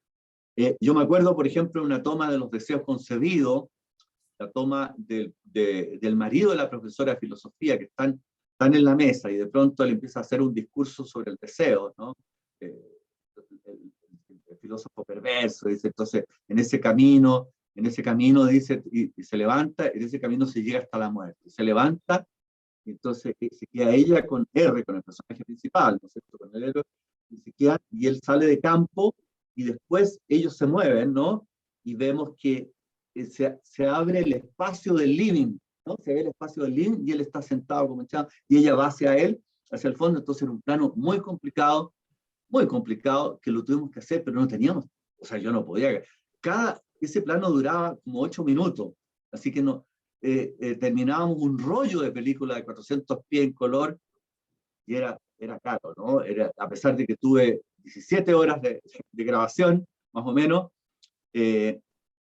Yo me acuerdo, por ejemplo, una toma de Los deseos concebidos, la toma del marido de la profesora de filosofía, que están en la mesa, y de pronto él empieza a hacer un discurso sobre el deseo, ¿no? El filósofo perverso, dice, entonces, en ese camino, dice, y se levanta, en ese camino se llega hasta la muerte. Se levanta, y entonces se queda ella con R, con el personaje principal, ¿no es cierto? Con el héroe, y él sale de campo, y después ellos se mueven, ¿no? Y vemos que se abre el espacio del living, ¿no? Se ve el espacio del living, y él está sentado como echado, y ella va hacia él, hacia el fondo. Entonces era un plano muy complicado, que lo tuvimos que hacer, pero no teníamos, o sea, yo no podía. Ese plano duraba como 8 minutos, así que no, terminábamos un rollo de película de 400 pies en color, y era caro, ¿no? A pesar de que tuve 17 horas de grabación, más o menos,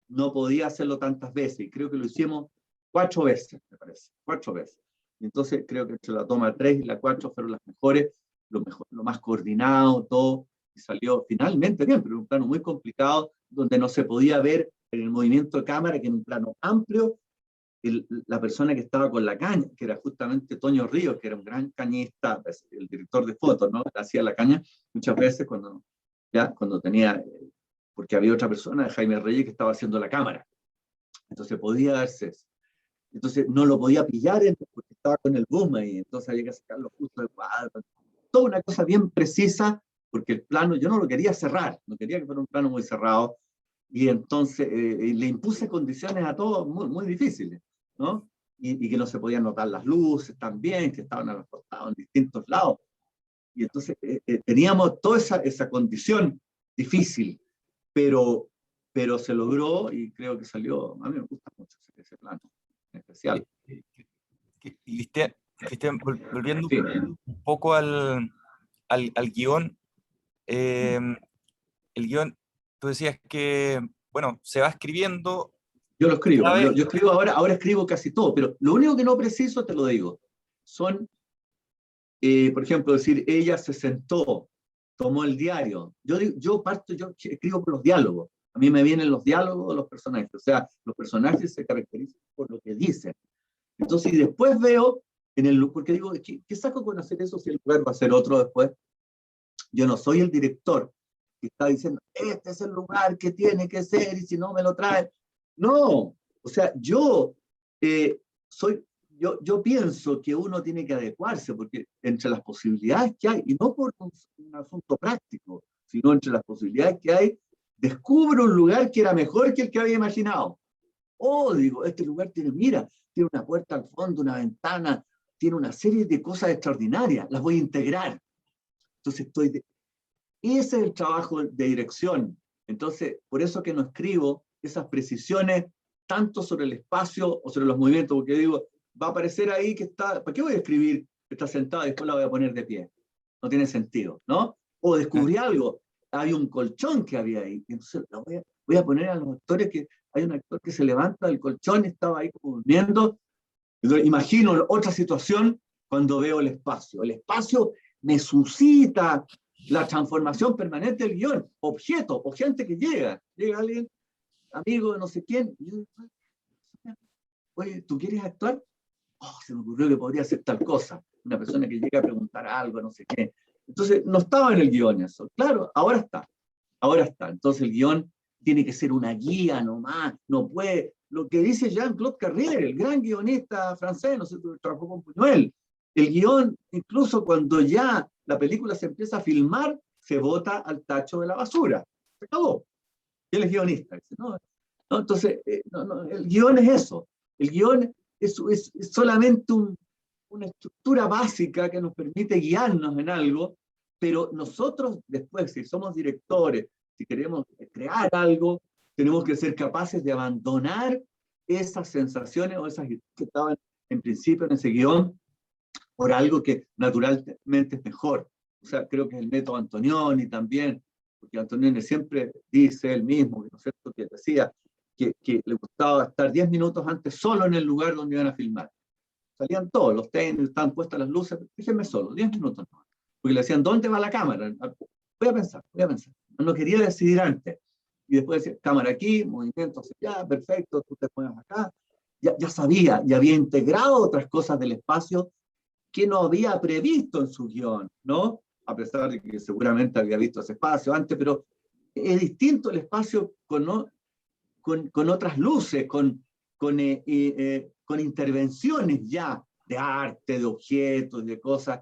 no podía hacerlo tantas veces, y creo que lo hicimos 4 veces, me parece, 4 veces. Y entonces creo que entre la toma 3 y la 4 fueron las mejores, lo más coordinado, todo, y salió finalmente bien, pero en un plano muy complicado, donde no se podía ver en el movimiento de cámara, que en un plano amplio, la persona que estaba con la caña, que era justamente Toño Ríos, que era un gran cañista, el director de fotos, ¿no? Hacía la caña muchas veces cuando tenía, porque había otra persona, Jaime Reyes, que estaba haciendo la cámara. Entonces podía darse eso. Entonces no lo podía pillar porque estaba con el boom ahí, entonces había que sacarlo justo de cuadro. Toda una cosa bien precisa, porque el plano yo no lo quería cerrar, no quería que fuera un plano muy cerrado, y entonces le impuse condiciones a todos muy, muy difíciles, ¿no? Y que no se podían notar las luces también, que estaban a los costados en distintos lados. Y entonces teníamos toda esa condición difícil, pero se logró, y creo que salió, a mí me gusta mucho ese plano en especial. Cristian, volviendo Sí. un poco al guión, el guión, tú decías que, bueno, se va escribiendo. Yo lo escribo, yo escribo ahora escribo casi todo, pero lo único que no preciso, te lo digo, son, por ejemplo, decir, ella se sentó, tomó el diario. Yo escribo por los diálogos. A mí me vienen los diálogos de los personajes, o sea, los personajes se caracterizan por lo que dicen. Entonces, y después veo, porque digo, ¿qué saco con hacer eso si el lugar va a ser otro después? Yo no soy el director que está diciendo, este es el lugar que tiene que ser, y si no me lo traen. No, o sea, yo pienso que uno tiene que adecuarse, porque entre las posibilidades que hay, y no por un asunto práctico, sino entre las posibilidades que hay, descubro un lugar que era mejor que el que había imaginado. Digo, este lugar tiene una puerta al fondo, una ventana, tiene una serie de cosas extraordinarias, las voy a integrar. Entonces ese es el trabajo de dirección. Entonces, por eso que no escribo esas precisiones tanto sobre el espacio o sobre los movimientos, porque digo, va a aparecer ahí que está, ¿para qué voy a escribir que está sentada y después la voy a poner de pie? No tiene sentido, ¿no? O descubrí algo, hay un colchón que había ahí, entonces voy a poner a los actores que hay un actor que se levanta del colchón y estaba ahí como durmiendo. Entonces, imagino otra situación cuando veo el espacio. El espacio me suscita la transformación permanente del guión, objeto o gente que llega alguien, amigo de no sé quién, y yo digo, oye, ¿tú quieres actuar? Se me ocurrió que podría hacer tal cosa, una persona que llega a preguntar algo, no sé qué. Entonces, no estaba en el guión eso. Claro, ahora está. Entonces el guión tiene que ser una guía nomás, no puede, lo que dice Jean-Claude Carrière, el gran guionista francés, no sé, trabajó con Buñuel, el guión, incluso cuando ya la película se empieza a filmar, se bota al tacho de la basura, se acabó, y él es guionista, dice, ¿no? Entonces, el guión es eso, el guión es solamente una estructura básica que nos permite guiarnos en algo, pero nosotros después, si somos directores, si queremos crear algo, tenemos que ser capaces de abandonar esas sensaciones o esas que estaban en principio en ese guión por algo que naturalmente es mejor. O sea, creo que es el método Antonioni también, porque Antonioni siempre dice él mismo, ¿no es cierto?, que decía que le gustaba estar 10 minutos antes solo en el lugar donde iban a filmar. Salían todos, los técnicos, estaban puestas las luces, déjenme solo, 10 minutos más. Porque le decían, ¿dónde va la cámara? Voy a pensar. No quería decidir antes. Y después decía, cámara aquí, movimiento hacia allá, perfecto, tú te mueves acá. Ya sabía, ya había integrado otras cosas del espacio que no había previsto en su guión, ¿no? A pesar de que seguramente había visto ese espacio antes, pero es distinto el espacio con otras luces, con intervenciones ya de arte, de objetos, de cosas.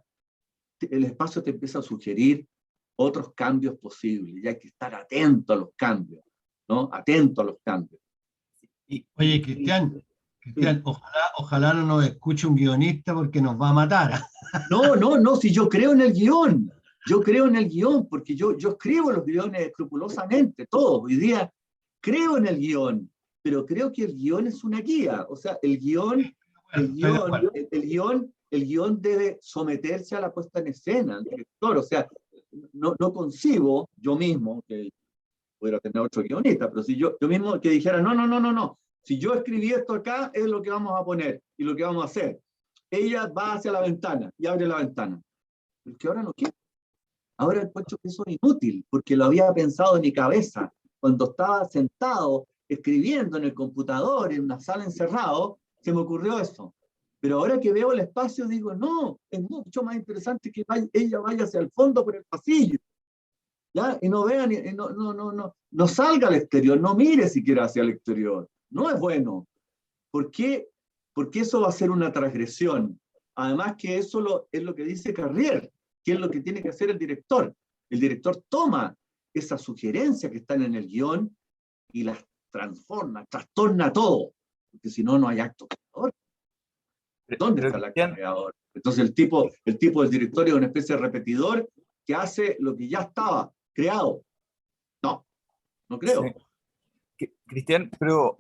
El espacio te empieza a sugerir otros cambios posibles, y hay que estar atento a los cambios, ¿no? Atento a los cambios. Oye, Cristian, ojalá no nos escuche un guionista porque nos va a matar. No, si yo creo en el guión, porque yo escribo los guiones escrupulosamente, todos, hoy día creo en el guión, pero creo que el guión es una guía. O sea, el guión debe someterse a la puesta en escena, al director. O sea, no concibo yo mismo, que pudiera tener otro guionista, pero si yo mismo que dijera, no, si yo escribí esto acá, es lo que vamos a poner y lo que vamos a hacer. Ella va hacia la ventana y abre la ventana. Pero es que ahora no quiero. Ahora encuentro que eso es inútil, porque lo había pensado en mi cabeza, cuando estaba sentado escribiendo en el computador, en una sala encerrado, se me ocurrió eso. Pero ahora que veo el espacio, digo, no, es mucho más interesante que ella vaya hacia el fondo por el pasillo, ¿ya? Y no vean, no salga al exterior, no mire siquiera hacia el exterior. No es bueno. ¿Por qué? Porque eso va a ser una transgresión. Además que eso es lo que dice Carrier, que es lo que tiene que hacer el director. El director toma esas sugerencias que están en el guión y las transforma, trastorna todo, porque si no, no hay acto creador. ¿Dónde está el acto creador? Entonces el tipo del directorio es una especie de repetidor que hace lo que ya estaba creado. No creo. Sí. Cristian, pero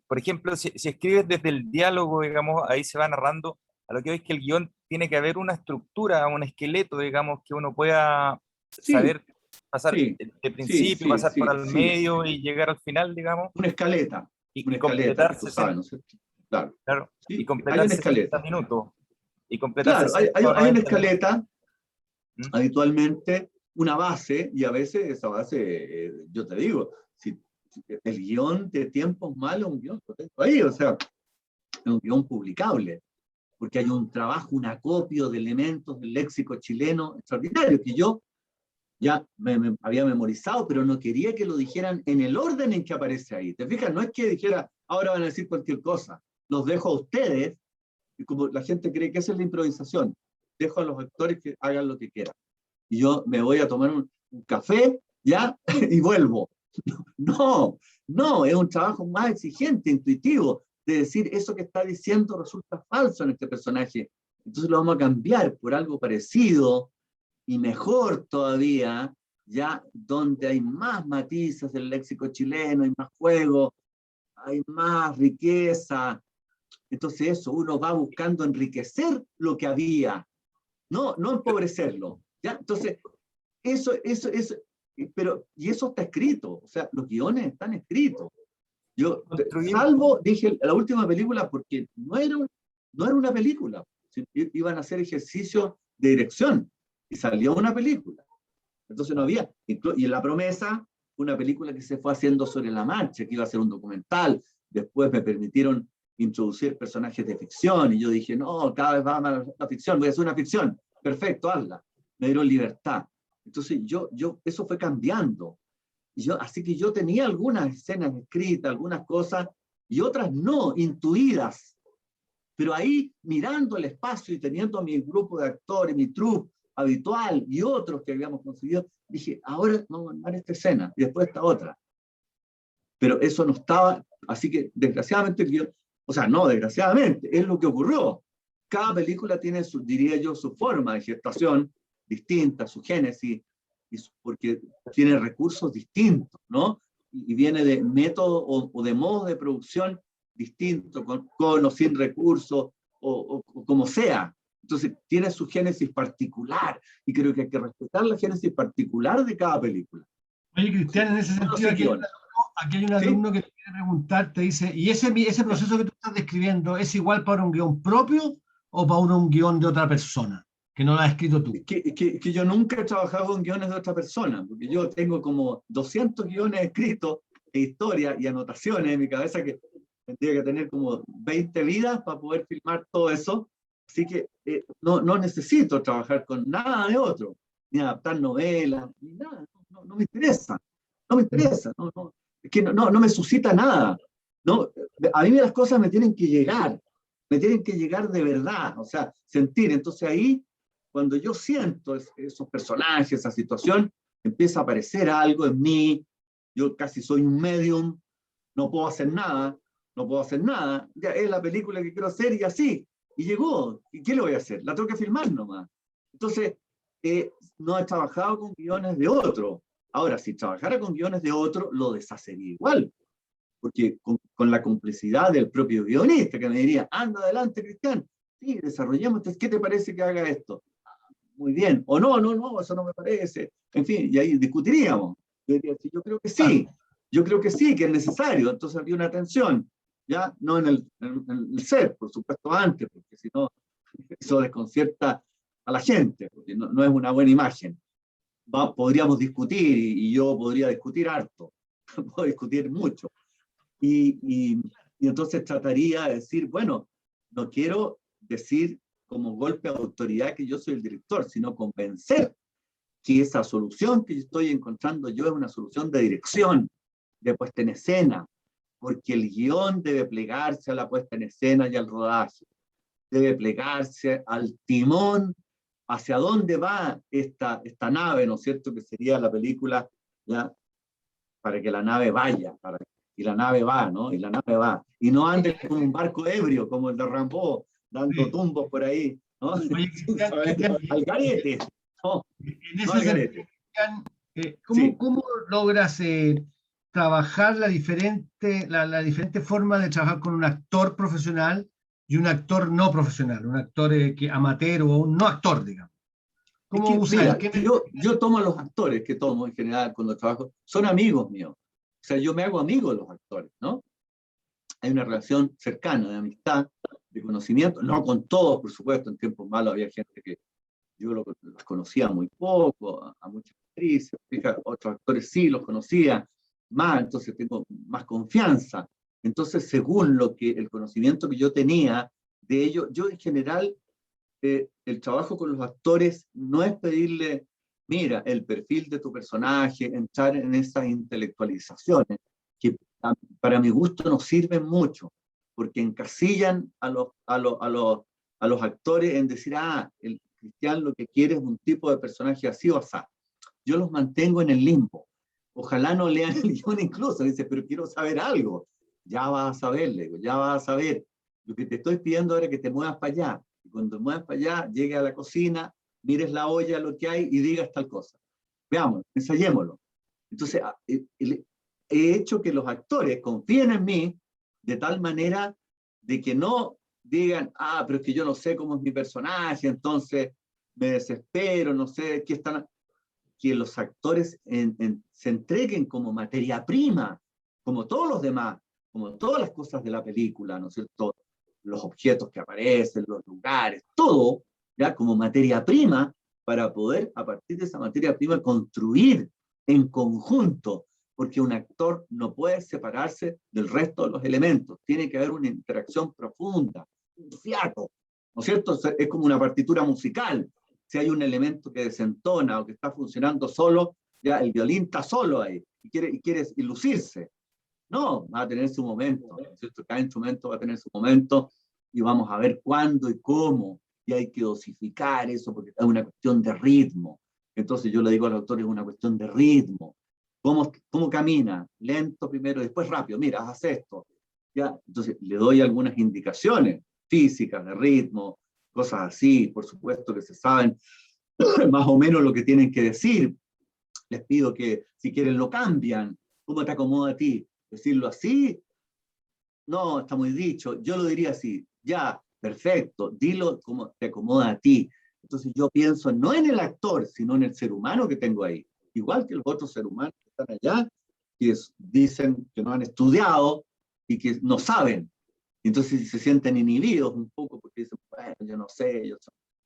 por ejemplo, si escribes desde el diálogo, digamos, ahí se va narrando, a lo que veis que el guión tiene que haber una estructura, un esqueleto, digamos, que uno pueda saber pasar de principio, pasar por al medio y llegar al final, digamos. Una escaleta. Y completar 60, ¿no? Claro. Y completar 60 minutos. Y completar claro, hay una escaleta, habitualmente, una base, y a veces esa base, yo te digo, si el guión de Tiempos Malos es un guión, ahí, o sea, es un guión publicable, porque hay un trabajo, un acopio de elementos del léxico chileno extraordinario, que yo ya me había memorizado, pero no quería que lo dijeran en el orden en que aparece ahí. ¿Te fijas? No es que dijera, ahora van a decir cualquier cosa. Los dejo a ustedes, y como la gente cree que esa es la improvisación, dejo a los actores que hagan lo que quieran. Y yo me voy a tomar un café, ¿ya? Y vuelvo. No, es un trabajo más exigente, intuitivo, de decir, eso que está diciendo resulta falso en este personaje. Entonces lo vamos a cambiar por algo parecido, y mejor todavía, ya donde hay más matices del léxico chileno, hay más juego, hay más riqueza. Entonces eso, uno va buscando enriquecer lo que había, no empobrecerlo, ¿ya? Entonces, eso, pero, y eso está escrito, o sea, los guiones están escritos. Yo, salvo, dije, la última película, porque no era una película, iban a hacer ejercicios de dirección, y salió una película. Entonces no había, y La Promesa, una película que se fue haciendo sobre la marcha, que iba a ser un documental, después me permitieron introducir personajes de ficción, y yo dije, no, cada vez va más la ficción, voy a hacer una ficción, perfecto, hazla. Me dieron libertad. Entonces eso fue cambiando. Así que yo tenía algunas escenas escritas, algunas cosas, y otras no, intuidas. Pero ahí, mirando el espacio y teniendo a mi grupo de actores, mi troupe habitual y otros que habíamos conseguido, dije, ahora vamos a armar esta escena y después esta otra. Pero eso no estaba, así que desgraciadamente, no desgraciadamente, es lo que ocurrió. Cada película tiene, diría yo, su forma de gestación distinta, su génesis, porque tiene recursos distintos, ¿no? Y viene de métodos o de modos de producción distintos, con o sin recursos, o como sea. Entonces, tiene su génesis particular, y creo que hay que respetar la génesis particular de cada película. Oye, Cristian, en ese sentido, aquí hay un alumno que te quiere preguntar, te dice, ¿y ese proceso que tú estás describiendo es igual para un guión propio o para un guión de otra persona, que no lo has escrito tú? Que yo nunca he trabajado con guiones de otra persona, porque yo tengo como 200 guiones escritos, e historias y anotaciones en mi cabeza, que tendría que tener como 20 vidas para poder filmar todo eso. Así que no necesito trabajar con nada de otro, ni adaptar novelas, ni nada, no me interesa, es que no me suscita nada. A mí las cosas me tienen que llegar de verdad, o sea, sentir. Entonces ahí, cuando yo siento esos personajes, esa situación, empieza a aparecer algo en mí, yo casi soy un medium, no puedo hacer nada, ya es la película que quiero hacer y así. Y llegó, ¿y qué le voy a hacer? La tengo que filmar nomás. Entonces, no he trabajado con guiones de otro. Ahora, si trabajara con guiones de otro, lo deshacería igual, porque con la complicidad del propio guionista, que me diría, anda adelante, Cristian, sí, desarrollemos, entonces, ¿qué te parece que haga esto? Muy bien, o no, eso no me parece, en fin, y ahí discutiríamos. Yo diría, sí, yo creo que sí, que es necesario, entonces había una tensión, ya, no en el set, por supuesto, antes, porque si no, eso desconcierta a la gente, porque no es una buena imagen. Podríamos discutir, y yo podría discutir harto, puedo discutir mucho, y entonces trataría de decir, bueno, no quiero decir como golpe de autoridad que yo soy el director, sino convencer que esa solución que estoy encontrando yo es una solución de dirección, de puesta en escena, porque el guión debe plegarse a la puesta en escena y al rodaje, debe plegarse al timón, hacia dónde va esta nave, ¿no es cierto?, que sería la película, ¿ya?, para que la nave vaya, y la nave va, ¿no? Y la nave va. Y no ande como un barco ebrio, como el de Rambo, dando tumbos por ahí, ¿no? Oye, Cristian, Al garete, no, en no ese al sentido, garete. Sí. ¿cómo logras trabajar la diferente forma de trabajar con un actor profesional y un actor no profesional, un actor amateur o un no actor, digamos? Es ¿Cómo que, usas? mira, yo tomo a los actores que tomo en general cuando trabajo, son amigos míos. O sea, yo me hago amigo de los actores, ¿no? Hay una relación cercana de amistad, de conocimiento, no con todos, por supuesto, en tiempos malos había gente que yo los conocía muy poco, a muchas actrices, otros actores sí los conocía más, entonces tengo más confianza. Entonces, según el conocimiento que yo tenía de ellos, yo en general, el trabajo con los actores no es pedirle, mira, el perfil de tu personaje, entrar en esas intelectualizaciones, que para mi gusto no sirven mucho, porque encasillan a los actores en decir, el Cristian lo que quiere es un tipo de personaje así o así. Yo los mantengo en el limbo. Ojalá no lean el guión incluso. Dice, pero quiero saber algo. Ya vas a saber, le digo, ya vas a saber. Lo que te estoy pidiendo ahora es que te muevas para allá. Y cuando te muevas para allá, llegue a la cocina, mires la olla, lo que hay, y digas tal cosa. Veamos, ensayémoslo. Entonces, he hecho que los actores confíen en mí de tal manera de que no digan, pero es que yo no sé cómo es mi personaje, entonces me desespero, no sé qué están... Que los actores se entreguen como materia prima, como todos los demás, como todas las cosas de la película, ¿no es cierto? Los objetos que aparecen, los lugares, todo, ya como materia prima, para poder, a partir de esa materia prima, construir en conjunto, porque un actor no puede separarse del resto de los elementos, tiene que haber una interacción profunda, un fiato, ¿no es cierto? Es como una partitura musical. Si hay un elemento que desentona o que está funcionando solo, ya el violín está solo ahí y quiere lucirse. No, va a tener su momento, ¿no es cierto? Cada instrumento va a tener su momento y vamos a ver cuándo y cómo, y hay que dosificar eso porque es una cuestión de ritmo. Entonces yo le digo al autor, es una cuestión de ritmo. ¿Cómo camina? Lento primero, después rápido. Mira, haz esto. Ya, entonces le doy algunas indicaciones físicas, de ritmo, cosas así, por supuesto que se saben más o menos lo que tienen que decir. Les pido que si quieren lo cambian. ¿Cómo te acomoda a ti? Decirlo así, no, está muy dicho. Yo lo diría así, ya, perfecto, dilo como te acomoda a ti. Entonces yo pienso no en el actor, sino en el ser humano que tengo ahí. Igual que los otros seres humanos que están allá, que dicen que no han estudiado y que no saben. Entonces se sienten inhibidos un poco porque dicen, bueno, yo no sé,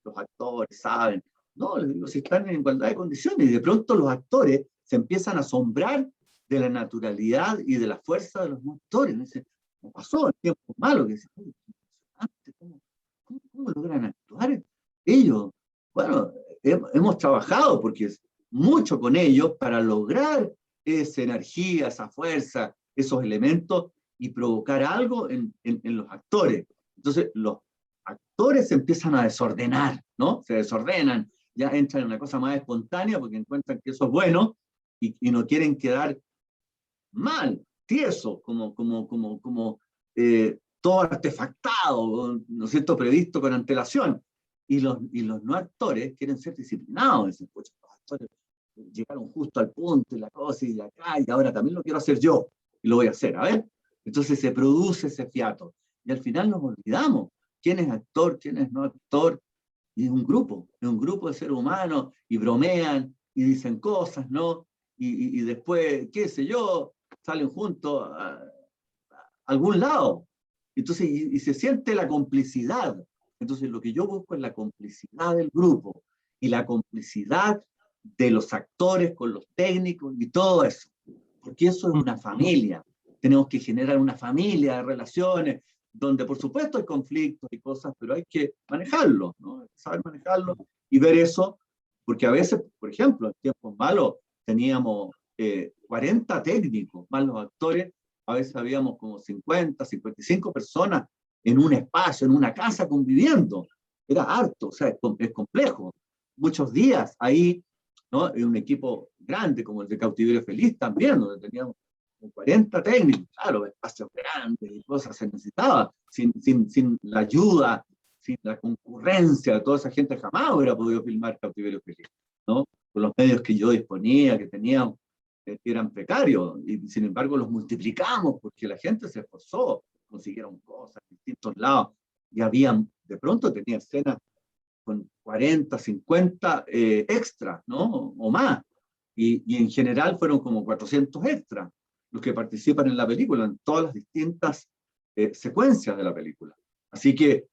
los actores saben. No, les digo, si están en igualdad de condiciones y de pronto los actores se empiezan a asombrar de la naturalidad y de la fuerza de los actores. Dicen, ¿cómo pasó? En tiempos malos. Dicen, ¿cómo logran actuar ellos? Bueno, hemos trabajado porque es mucho con ellos para lograr esa energía, esa fuerza, esos elementos y provocar algo en los actores. Entonces, los actores se empiezan a desordenar, ¿no? Se desordenan, ya entran en una cosa más espontánea porque encuentran que eso es bueno y no quieren quedar mal, tieso, como todo artefactado, ¿no es cierto?, previsto con antelación. Y los no actores quieren ser disciplinados, dicen, pues, los actores llegaron justo al punto y la cosa y de acá, y ahora también lo quiero hacer yo, y lo voy a hacer, a ver, Entonces se produce ese fiato. Y al final nos olvidamos quién es actor, quién es no actor. Y es un grupo de seres humanos, y bromean, y dicen cosas, ¿no? Y después, qué sé yo, salen juntos a algún lado. Entonces, y se siente la complicidad. Entonces, lo que yo busco es la complicidad del grupo, y la complicidad de los actores con los técnicos, y todo eso. Porque eso es una familia. Tenemos que generar una familia de relaciones, donde por supuesto hay conflictos y cosas, pero hay que manejarlos, ¿no? Hay que saber manejarlos y ver eso, porque a veces, por ejemplo, en tiempos malos teníamos 40 técnicos, más los actores, a veces habíamos como 50, 55 personas en un espacio, en una casa conviviendo. Era harto, o sea, es complejo. Muchos días ahí, ¿no? En un equipo grande como el de Cautiverio Feliz también, donde teníamos 40 técnicos, claro, espacios grandes y cosas se necesitaba, sin la ayuda, sin la concurrencia de toda esa gente jamás hubiera podido filmar Cautiverio Feliz, ¿no? Con los medios que yo disponía, que teníamos, que eran precarios, y sin embargo los multiplicamos porque la gente se esforzó, consiguieron cosas en distintos lados, y habían, de pronto tenía escenas con 40, 50 extras, ¿no? O más, y en general fueron como 400 extras los que participan en la película, en todas las distintas secuencias de la película. Así que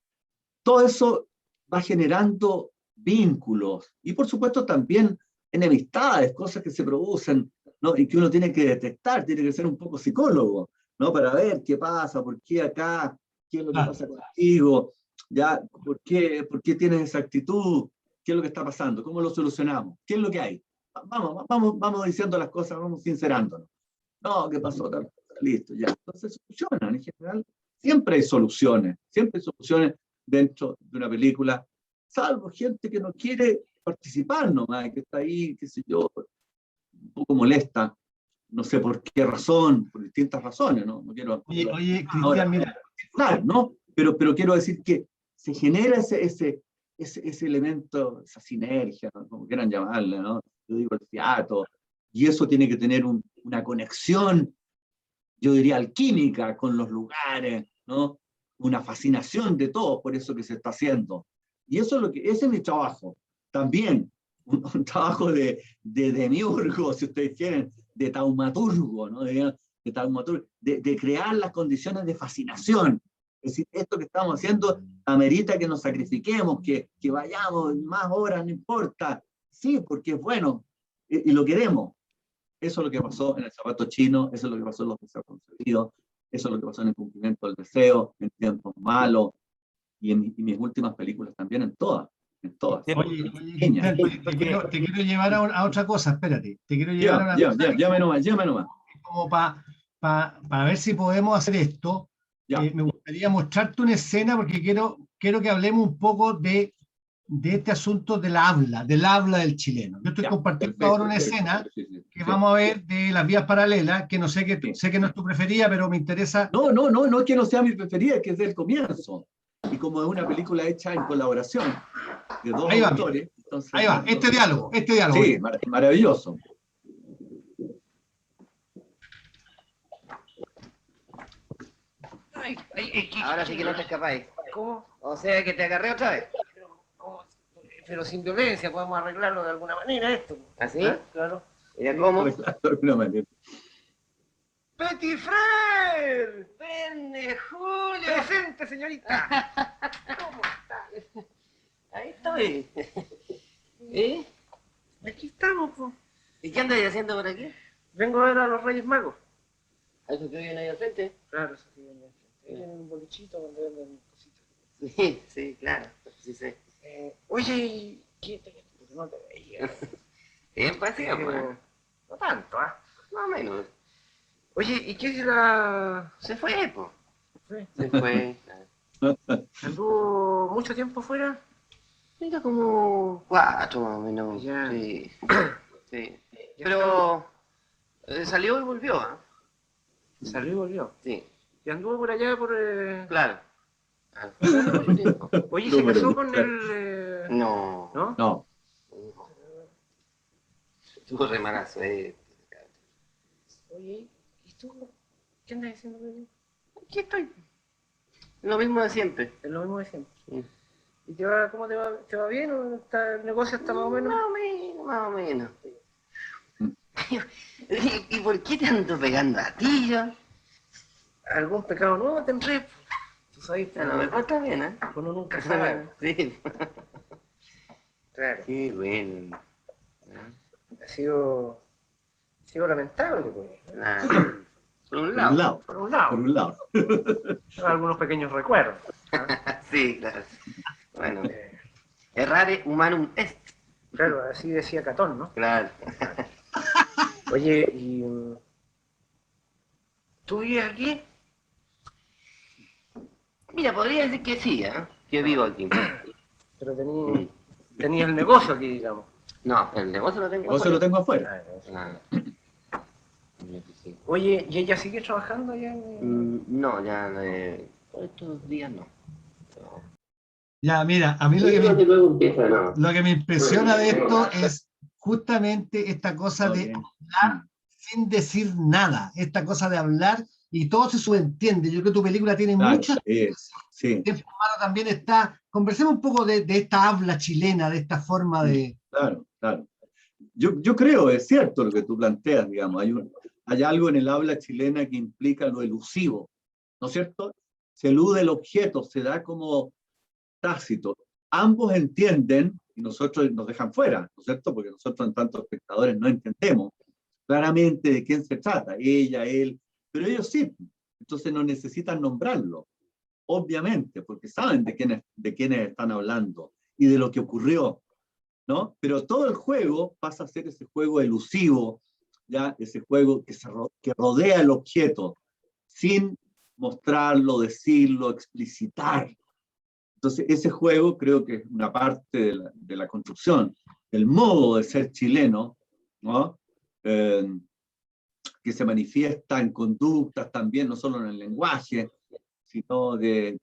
todo eso va generando vínculos y por supuesto también enemistades, cosas que se producen, ¿no? Y que uno tiene que detectar, tiene que ser un poco psicólogo, ¿no? Para ver qué pasa, por qué acá, qué es lo que pasa contigo, ¿ya? ¿Por qué tienes esa actitud? ¿Qué es lo que está pasando? ¿Cómo lo solucionamos? ¿Qué es lo que hay? Vamos diciendo las cosas, vamos sincerándonos. No, ¿qué pasó? Listo, ya. Entonces solucionan, en general. Siempre hay soluciones dentro de una película, salvo gente que no quiere participar nomás, que está ahí, qué sé yo, un poco molesta, no sé por qué razón, por distintas razones, ¿no? No quiero Oye, ahora Cristian, mira, ¿no? Pero quiero decir que se genera ese elemento, esa sinergia, ¿no? Como quieran llamarle, ¿no? Yo digo el fiato, y eso tiene que tener una conexión, yo diría alquímica, con los lugares, ¿no? Una fascinación de todo por eso que se está haciendo. Y eso es ese es mi trabajo. También un trabajo de demiurgo, si ustedes quieren, de taumaturgo, ¿no? De crear las condiciones de fascinación. Es decir, esto que estamos haciendo amerita que nos sacrifiquemos, que vayamos más horas, no importa. Sí, porque es bueno y lo queremos. Eso es lo que pasó en El zapato chino, eso es lo que pasó en Los deseos concedidos, eso es lo que pasó en El cumplimiento del deseo, en Tiempos malos, y en mis últimas películas también, en todas. oye, Cristian, te quiero llevar a otra cosa, espérate, te quiero llevar a una cosa Llame nomás. como para ver si podemos hacer esto. Me gustaría mostrarte una escena porque quiero que hablemos un poco de este asunto del habla del chileno. Yo estoy compartiendo perfecto, ahora una escena que vamos a ver de Las vías paralelas, que no sé que no es tu preferida, pero me interesa. No es que no sea mi preferida, es que es del comienzo. Y como es una película hecha en colaboración de dos autores. Entonces, ahí va, este diálogo. Sí, maravilloso. Ahora sí que no te escapáis. ¿Cómo? O sea que te agarré otra vez. Pero sin violencia, podemos arreglarlo de alguna manera esto. ¿Así? ¿Ah? Claro. ¿Y cómo? De alguna manera. ¡Petit Frere! ¡Vende, Julio! ¡Presente, señorita! ¿Cómo está? Ahí estoy. ¿Eh? Aquí estamos, pues. ¿Y qué andas haciendo por aquí? Vengo a ver a los Reyes Magos. ¿A eso que viven ahí al frente? Claro, eso que vienen ahí. Tienen un bolichito donde venden cositas. Sí, claro. Sí sé. Oye, ¿qué te porque no te veía? Bien, pues sí, No tanto, ¿ah? más o menos. Oye, ¿y qué es la...? Se fue, pues. ¿Sí? Se fue. ¿Anduvo mucho tiempo fuera? Mira, como 4 más o menos. Ya. Sí. Sí. Pero salió y volvió, ¿ah? Salió y volvió. Sí. Y anduvo por allá por... Claro. Oye, ¿se casó con el...? No. ¿No? No. Tuvo re mala suerte. Oye, ¿y tú? ¿Qué andas haciendo por allá? Aquí estoy, Lo mismo de siempre. es lo mismo de siempre. Sí. ¿Y te va, cómo te va? ¿Te va bien o el negocio está más o menos? Más o menos, más o menos. ¿Y por qué te ando pegando a ti, yo? ¿Algún pecado nuevo tendré? Tú sabes, A lo mejor está bien, ¿eh? uno nunca sabe. Sí. Claro, Qué bueno. ha sido lamentable, pues. Ah, por un Por un lado. lado, Por un por lado, un lado. algunos pequeños recuerdos. ¿Ah? Sí, claro. Bueno, Eh, errare humanum est. claro, así decía Catón, ¿no? Claro. Oye, ¿y tú vives aquí? Mira, podría decir que sí, ¿eh? Que vivo aquí. Pero Mm. tenías el negocio aquí, digamos. No, el negocio lo tengo Yo se lo tengo afuera. Ah, Ah, sí. oye, ¿y ella sigue trabajando allá No, ya por estos días no. Ya, mira, a mí Yo creo que luego empieza, no. lo que me impresiona de esto es justamente esta cosa No, de bien. hablar sin decir nada, esta cosa de hablar y todo se subentiende. Yo creo que tu película tiene Claro, muchas. sí, También está. Conversemos un poco de esta habla chilena, de esta forma de. claro, claro. Yo creo, es cierto lo que tú planteas, digamos, hay algo en el habla chilena que implica lo elusivo, ¿no es cierto? Se elude el objeto, se da como tácito. Ambos entienden, y nosotros nos dejan fuera, ¿no es cierto? Porque nosotros en tanto espectadores no entendemos claramente de quién se trata, ella, él, pero ellos sí, entonces no necesitan nombrarlo, obviamente, porque saben de quiénes están hablando y de lo que ocurrió, ¿no? Pero todo el juego pasa a ser ese juego elusivo, ¿ya? Ese juego que rodea el objeto, sin mostrarlo, decirlo, explicitar. Entonces, ese juego creo que es una parte de la construcción, el modo de ser chileno, ¿no? Que se manifiesta en conductas también, no solo en el lenguaje, sino de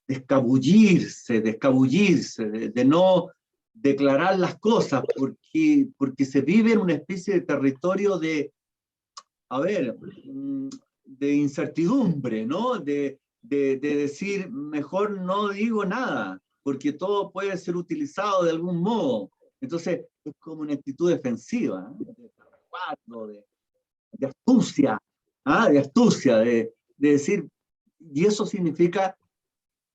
escabullirse, de no declarar las cosas, porque se vive en una especie de territorio a ver, de incertidumbre, ¿no? De decir, mejor no digo nada, porque todo puede ser utilizado de algún modo. Entonces, es como una actitud defensiva, ¿eh? De astucia, ¿ah? De astucia, de decir, y eso significa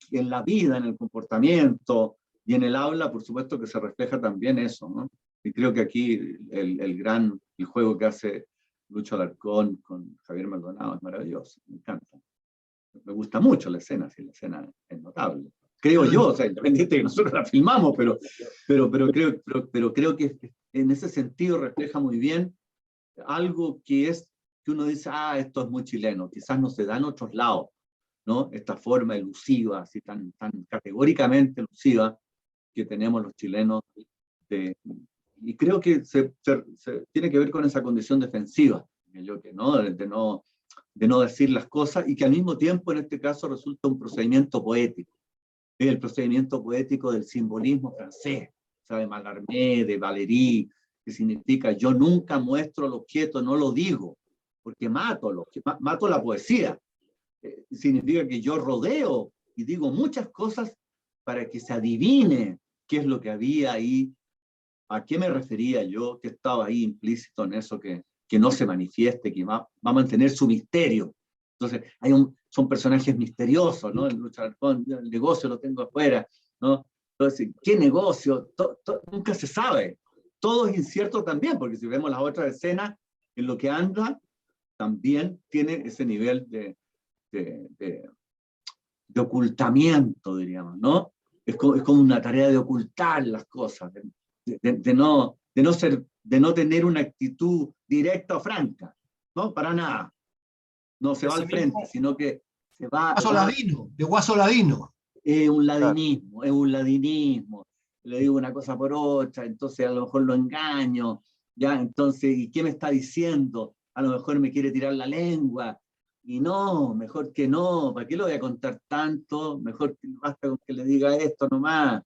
que en la vida, en el comportamiento y en el habla, por supuesto que se refleja también eso, ¿no? Y creo que aquí el juego que hace Lucho Alarcón con Javier Maldonado es maravilloso, me encanta. Me gusta mucho la escena, sí, la escena es notable. Creo yo, o sea, independiente que nosotros la filmamos, pero creo que en ese sentido refleja muy bien algo que uno dice, esto es muy chileno, quizás no se da en otros lados, ¿no? Esta forma elusiva, así tan categóricamente elusiva que tenemos los chilenos, y creo que se tiene que ver con esa condición defensiva, ¿no? De no decir las cosas, y que al mismo tiempo en este caso resulta un procedimiento poético. Es el procedimiento poético del simbolismo francés, o sea, de Mallarmé, de Valéry, que significa yo nunca muestro el objeto, no lo digo, porque mato la poesía. Significa que yo rodeo y digo muchas cosas para que se adivine qué es lo que había ahí, a qué me refería yo, que estaba ahí implícito en eso que no se manifieste, que va a mantener su misterio. Entonces, son personajes misteriosos, ¿no? El negocio lo tengo afuera, ¿no? Entonces, ¿qué negocio? Nunca se sabe. Todo es incierto también, porque si vemos las otras escenas, en lo que anda, también tiene ese nivel de ocultamiento, diríamos, ¿no? Es como una tarea de ocultar las cosas, de no tener una actitud directa o franca, ¿no? Para nada. No se va al frente, sino que se va. Guaso Ladino. Es un ladinismo. Le digo una cosa por otra, entonces a lo mejor lo engaño, ¿ya? Entonces, ¿y qué me está diciendo? A lo mejor me quiere tirar la lengua, y no, mejor que no, ¿para qué lo voy a contar tanto? Mejor que basta con que le diga esto nomás.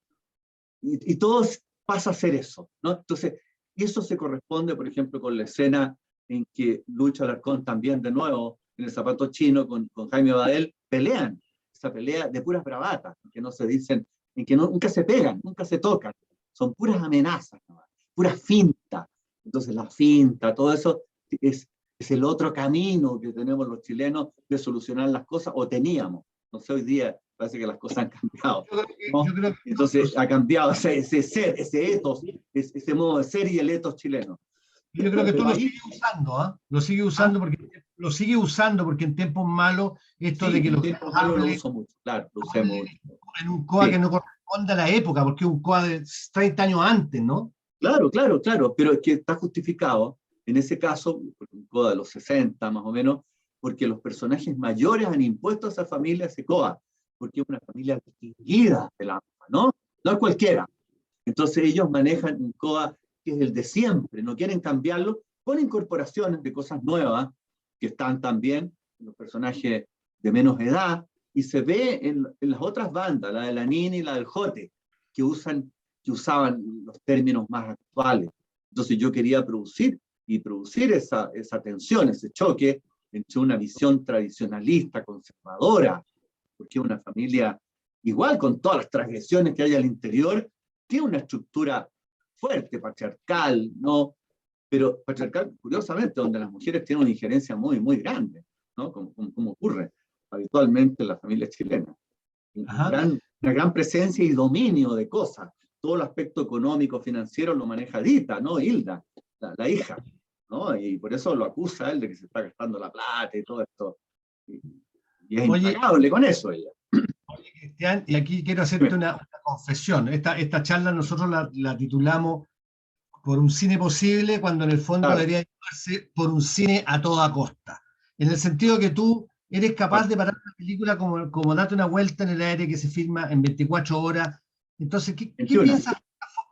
Y todo pasa a ser eso, ¿no? Entonces, y eso se corresponde, por ejemplo, con la escena en que Lucho Alarcón también, de nuevo, en el zapato chino con Jaime Badel, pelean, esa pelea de puras bravatas, que no se dicen, en que nunca se pegan, nunca se tocan, son puras amenazas, ¿no? Puras fintas. Entonces la finta, todo eso es el otro camino que tenemos los chilenos de solucionar las cosas, o teníamos. No sé, hoy día parece que las cosas han cambiado, ¿no? Entonces ha cambiado ese ser, ese ethos, ese modo de ser y el ethos chileno. Yo creo que tú lo sigues usando, ¿ah? Lo sigues usando porque en tiempos malos, esto Sí, de que en los tiempos malos lo uso mucho, claro, lo usé mucho. en un COA que no corresponde a la época, porque es un COA de 30 años antes, ¿no? Claro, claro, claro, pero es que está justificado, en ese caso, un COA de los 60 más o menos, porque los personajes mayores han impuesto a esa familia ese COA, porque es una familia distinguida de la AMPA, ¿no? No es cualquiera. Entonces ellos manejan un COA que es el de siempre, no quieren cambiarlo, con incorporaciones de cosas nuevas, que están también en los personajes de menos edad, y se ve en las otras bandas, la de la Nini y la del Jote, que usaban los términos más actuales. Entonces yo quería producir esa tensión, ese choque entre una visión tradicionalista, conservadora, porque es una familia igual con todas las transgresiones que hay al interior, tiene una estructura fuerte, patriarcal, ¿no? Pero patriarcal, curiosamente, donde las mujeres tienen una injerencia muy, muy grande, ¿no? Como ocurre habitualmente en las familias chilenas. Una gran presencia y dominio de cosas. Todo el aspecto económico, financiero lo maneja Dita, ¿no? Hilda, la hija, ¿no? Y por eso lo acusa él de que se está gastando la plata y todo esto. Y es implacable con eso ella. Oye, Cristian, y aquí quiero hacerte una confesión. Esta charla nosotros la titulamos Por un cine posible, cuando en el fondo debería llamarse Por un cine a toda costa. En el sentido que tú eres capaz de parar una película como darte una vuelta en el aire que se filma en 24 horas. Entonces, ¿qué piensas?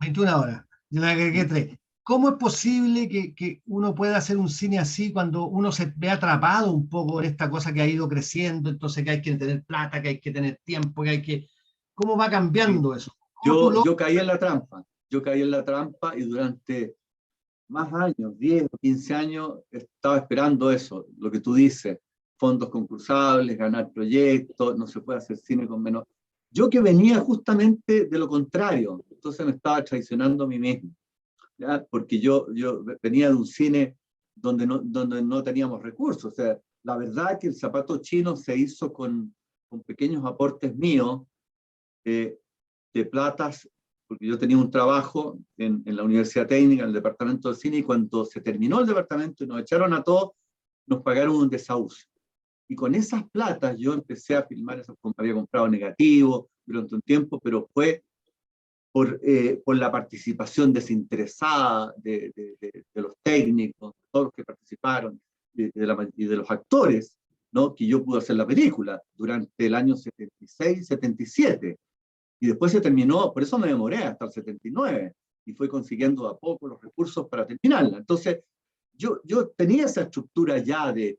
21 horas. Yo le agregué 3. ¿Cómo es posible que uno pueda hacer un cine así cuando uno se ve atrapado un poco en esta cosa que ha ido creciendo, entonces que hay que tener plata, que hay que tener tiempo, que hay que... ¿Cómo va cambiando eso? Yo caí en la trampa y durante más años, 10 o 15 años, estaba esperando eso, lo que tú dices, fondos concursables, ganar proyectos, no se puede hacer cine con menos. Yo que venía justamente de lo contrario, entonces me estaba traicionando a mí mismo, ¿ya? Porque yo venía de un cine donde no teníamos recursos, o sea, la verdad es que el zapato chino se hizo con pequeños aportes míos, de platas, porque yo tenía un trabajo en la Universidad Técnica, en el departamento de cine, y cuando se terminó el departamento y nos echaron a todos, nos pagaron un desahucio. Y con esas platas yo empecé a filmar, había comprado negativos durante un tiempo, pero fue por la participación desinteresada de los técnicos, de todos los que participaron, y de los actores, ¿no? Que yo pude hacer la película durante el año 76, 77. Y después se terminó, por eso me demoré hasta el 79, y fui consiguiendo a poco los recursos para terminarla. Entonces, yo tenía esa estructura ya de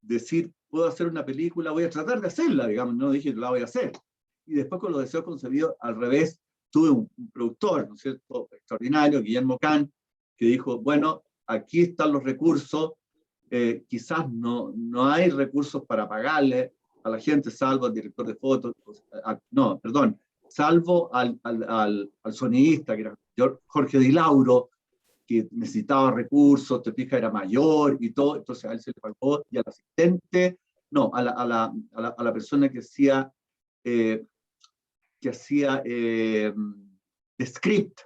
decir, puedo hacer una película, voy a tratar de hacerla, digamos, no dije que la voy a hacer. Y después con los deseos concebidos, al revés, tuve un productor, ¿no es cierto?, extraordinario, Guillermo Can, que dijo, bueno, aquí están los recursos, quizás no hay recursos para pagarle a la gente, salvo al director de fotos, salvo al sonidista, que era Jorge Di Lauro, que necesitaba recursos, te fijas, era mayor y todo, entonces a él se le pagó, y al asistente, no, a la persona que hacía script,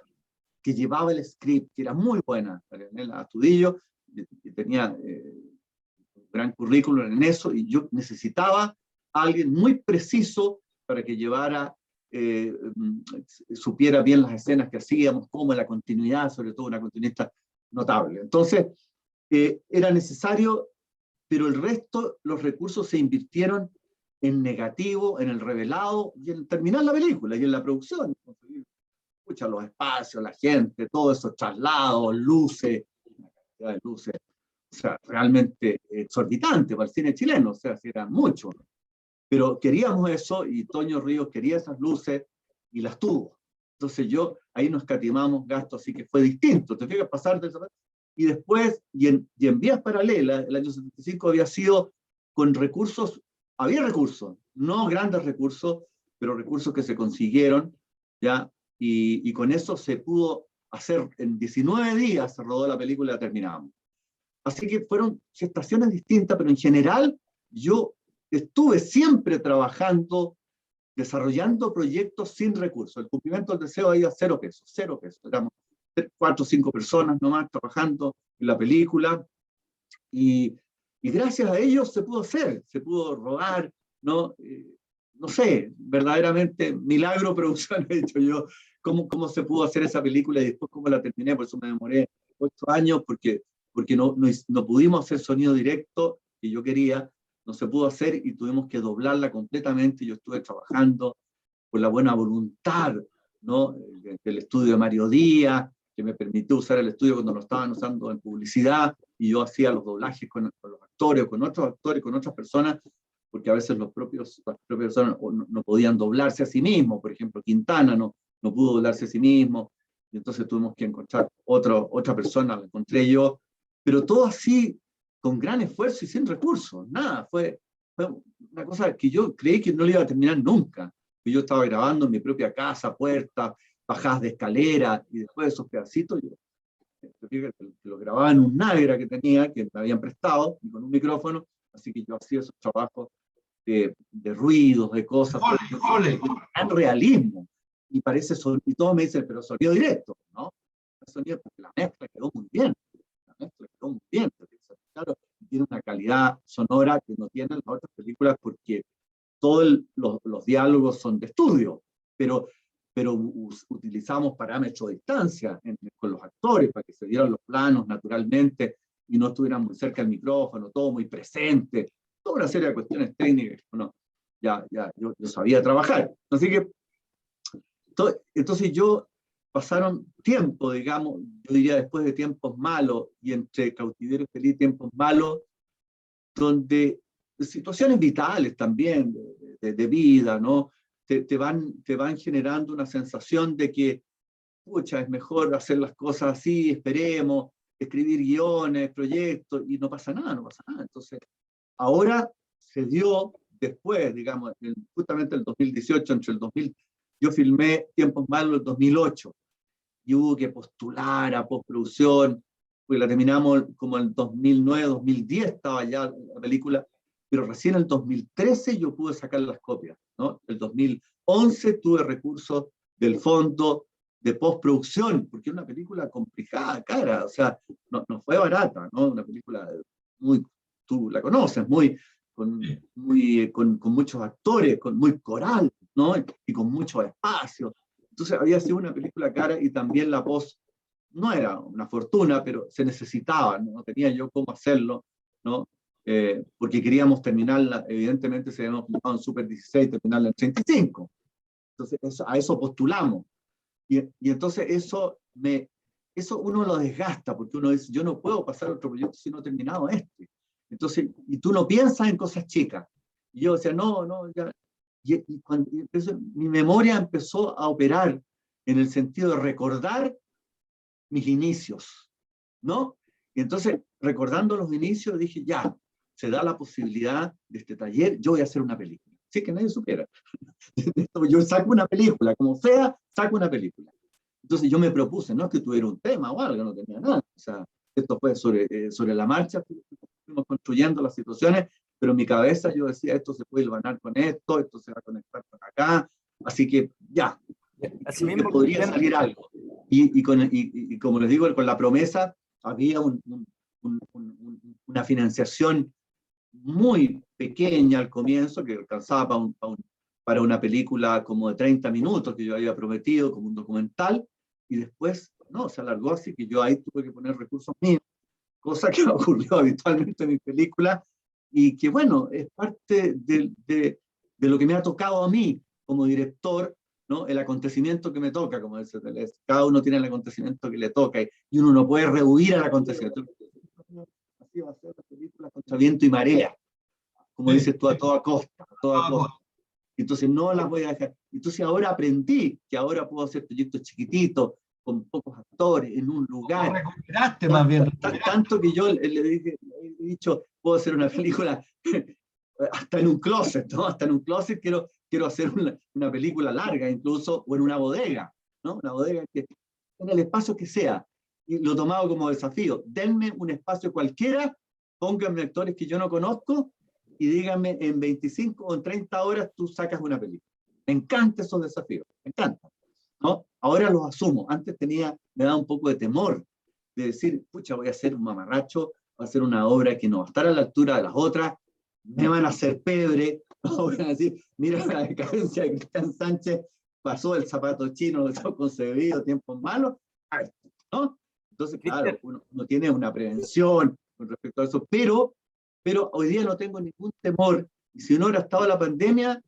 que llevaba el script, que era muy buena, Marianela Astudillo, que tenía un gran currículum en eso, y yo necesitaba a alguien muy preciso para que llevara, supiera bien las escenas que hacíamos, como la continuidad, sobre todo una continuista notable. Entonces, era necesario, pero el resto, los recursos se invirtieron en negativo, en el revelado, y en terminar la película, y en la producción. Escucha, los espacios, la gente, todos esos traslados, luces, una cantidad de luces, o sea, realmente exorbitante para el cine chileno, o sea, si eran muchos. Pero queríamos eso, y Toño Ríos quería esas luces, y las tuvo. Entonces ahí nos escatimamos gastos, así que fue distinto. Te fijas, pasar de y después, y en vías paralelas, el año 75 había sido con recursos, había recursos, no grandes recursos, pero recursos que se consiguieron, ¿ya? Y con eso se pudo hacer, en 19 días se rodó la película y la terminamos. Así que fueron gestaciones distintas, pero en general yo estuve siempre trabajando, desarrollando proyectos sin recursos. El cumplimiento del deseo había 0 pesos, 0 pesos. Éramos 4 o 5 personas nomás trabajando en la película, y gracias a ellos se pudo hacer, se pudo rodar, ¿no? No sé, verdaderamente milagro producción he hecho yo, cómo se pudo hacer esa película y después cómo la terminé, por eso me demoré 8 años, porque no pudimos hacer sonido directo que yo quería, no se pudo hacer y tuvimos que doblarla completamente. Yo estuve trabajando por la buena voluntad, ¿no? Del estudio de Mario Díaz, que me permitió usar el estudio cuando lo estaban usando en publicidad, y yo hacía los doblajes con los actores, con otros actores, con otras personas, porque a veces las propias personas no podían doblarse a sí mismos. Por ejemplo, Quintana no pudo doblarse a sí mismo, y entonces tuvimos que encontrar otra persona, la encontré yo, pero todo así, con gran esfuerzo y sin recursos, nada, fue una cosa que yo creí que no le iba a terminar nunca. Yo estaba grabando en mi propia casa, puertas, bajadas de escalera, y después de esos pedacitos, yo lo grababa en un Nagra que tenía, que me habían prestado, y con un micrófono, así que yo hacía esos trabajos de ruidos, de cosas, en realismo, y parece y todos me dicen, pero sonido directo, ¿no? Sonido, porque la mezcla quedó muy bien, claro, tiene una calidad sonora que no tienen las otras películas, porque todos los diálogos son de estudio, pero utilizamos parámetros de distancia con los actores para que se dieran los planos naturalmente y no estuvieran muy cerca del micrófono, todo muy presente, toda una serie de cuestiones técnicas que yo sabía trabajar. Así que, entonces pasaron tiempo, digamos, yo diría después de tiempos malos, y entre Cautiverio Feliz, tiempos malos, donde situaciones vitales también, de vida, ¿no? Te van generando una sensación de que, pucha, es mejor hacer las cosas así, esperemos, escribir guiones, proyectos, y no pasa nada. Entonces, ahora se dio después, digamos, justamente el 2018, yo filmé Tiempos Malos el 2008, y hubo que postular a postproducción, porque la terminamos como en 2009, 2010 estaba ya la película, pero recién en el 2013 yo pude sacar las copias, ¿no? El 2011 tuve recursos del fondo de postproducción, porque es una película complicada, cara, o sea, no fue barata, ¿no? Una película muy, tú la conoces, con muchos actores, muy coral, ¿no? Y con mucho espacio. Entonces había sido una película cara, y también la post no era una fortuna, pero se necesitaba, no tenía yo cómo hacerlo, ¿no? Porque queríamos terminarla, evidentemente se habíamos filmado en Super 16, terminarla en 35. Entonces a eso postulamos. Y entonces eso uno lo desgasta, porque uno dice, yo no puedo pasar otro proyecto si no he terminado este. Entonces, y tú no piensas en cosas chicas. Y yo decía, no, ya. Y entonces, mi memoria empezó a operar en el sentido de recordar mis inicios, ¿no? Y entonces, recordando los inicios, dije, ya, se da la posibilidad de este taller, yo voy a hacer una película. Sí, que nadie supiera. Yo saco una película, como sea, saco una película. Entonces yo me propuse, no es que tuviera un tema o algo, no tenía nada. O sea, esto fue sobre la marcha, fuimos construyendo las situaciones, pero en mi cabeza yo decía, esto se puede hilvanar con esto se va a conectar con acá, así que ya, así que mismo podría salir algo. Y como les digo, con la promesa, había una financiación muy pequeña al comienzo, que alcanzaba para una película como de 30 minutos que yo había prometido, como un documental, y después, no, se alargó, así que yo ahí tuve que poner recursos míos, cosa que ocurrió habitualmente en mi película, y que bueno, es parte de lo que me ha tocado a mí como director, ¿no? El acontecimiento que me toca, como dice Deleuze. Cada uno tiene el acontecimiento que le toca, y uno no puede rehuir al acontecimiento. Así va a ser la película contra viento y marea, como dices tú, a toda costa, a toda costa. Entonces no las voy a dejar. Entonces ahora aprendí que ahora puedo hacer proyectos chiquititos, con pocos actores, en un Lo lugar. recuperaste más bien. Tanto que yo le he dicho, puedo hacer una película hasta en un closet, ¿no? Hasta en un closet quiero hacer una película larga incluso, o en una bodega, ¿no? Una bodega que, en el espacio que sea. Y lo he tomado como desafío. Denme un espacio cualquiera, pónganme actores que yo no conozco y díganme en 25 o en 30 horas tú sacas una película. Me encantan esos desafíos, me encantan, ¿no? Ahora los asumo. Antes me daba un poco de temor de decir, pucha, voy a hacer un mamarracho, voy a hacer una obra que no va a estar a la altura de las otras, me van a hacer pebre, ¿no? Voy a decir, mira la decadencia de Cristian Sánchez, pasó el zapato chino, lo dejó concebido, tiempos malos, ¿no? Entonces, claro, uno tiene una prevención con respecto a eso, pero hoy día no tengo ningún temor, y si no hubiera estado la pandemia,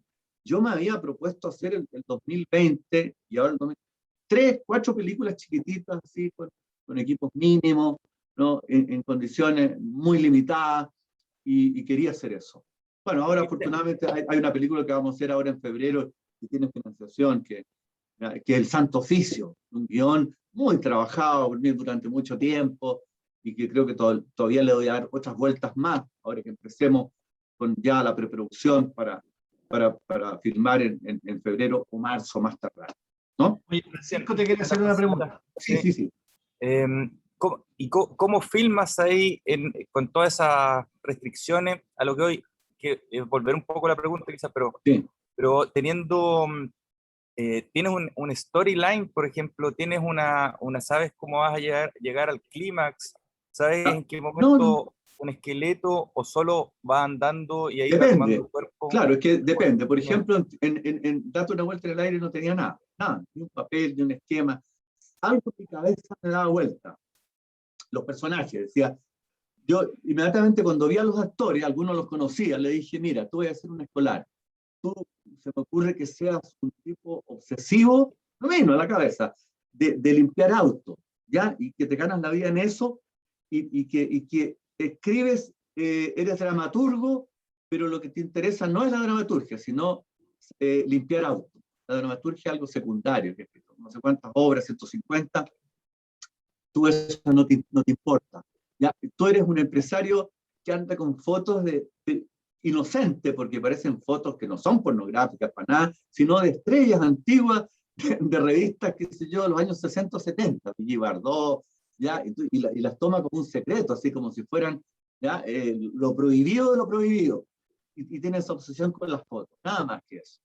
yo me había propuesto hacer el 2020, y ahora el 2020, 3, 4 películas chiquititas, así, con equipos mínimos, ¿no? En condiciones muy limitadas, y quería hacer eso. Bueno, ahora afortunadamente hay una película que vamos a hacer ahora en febrero, que tiene financiación, que es El Santo Oficio, un guión muy trabajado por mí durante mucho tiempo, y que creo que todavía le voy a dar otras vueltas más, ahora que empecemos con ya la preproducción para filmar en febrero o marzo más tardar, ¿no? Oye, Francisco, te quiere hacer una pregunta. Sí. ¿Cómo filmas ahí con todas esas restricciones? A lo que hoy, volver un poco a la pregunta quizás, Sí. pero teniendo, tienes un storyline, por ejemplo, tienes ¿sabes cómo vas a llegar al clímax? ¿Sabes en qué momento No. un esqueleto o solo va andando y ahí va Depende. tomando cuerpo? Claro, es que depende. Por ejemplo, en Date una vuelta en el aire no tenía nada, ni un papel, ni un esquema. Algo en mi cabeza me daba vuelta. Los personajes, decía, yo inmediatamente cuando vi a los actores, algunos los conocía, le dije, mira, tú vas a ser un escolar. Tú, se me ocurre que seas un tipo obsesivo, no vino a la cabeza, de limpiar autos, ¿ya? Y que te ganas la vida en eso, y que escribes, eres dramaturgo, pero lo que te interesa no es la dramaturgia, sino limpiar autos. La dramaturgia es algo secundario, que no sé cuántas obras, 150, tú eso no te importa. ¿Ya? Tú eres un empresario que anda con fotos de inocente, porque parecen fotos que no son pornográficas para nada, sino de estrellas antiguas de revistas, qué sé yo, de los años 60 o 70, Brigitte Bardot, ¿ya? Y las toma como un secreto, así como si fueran, ¿ya? Lo prohibido de lo prohibido. Y tienes esa obsesión con las fotos, nada más que eso.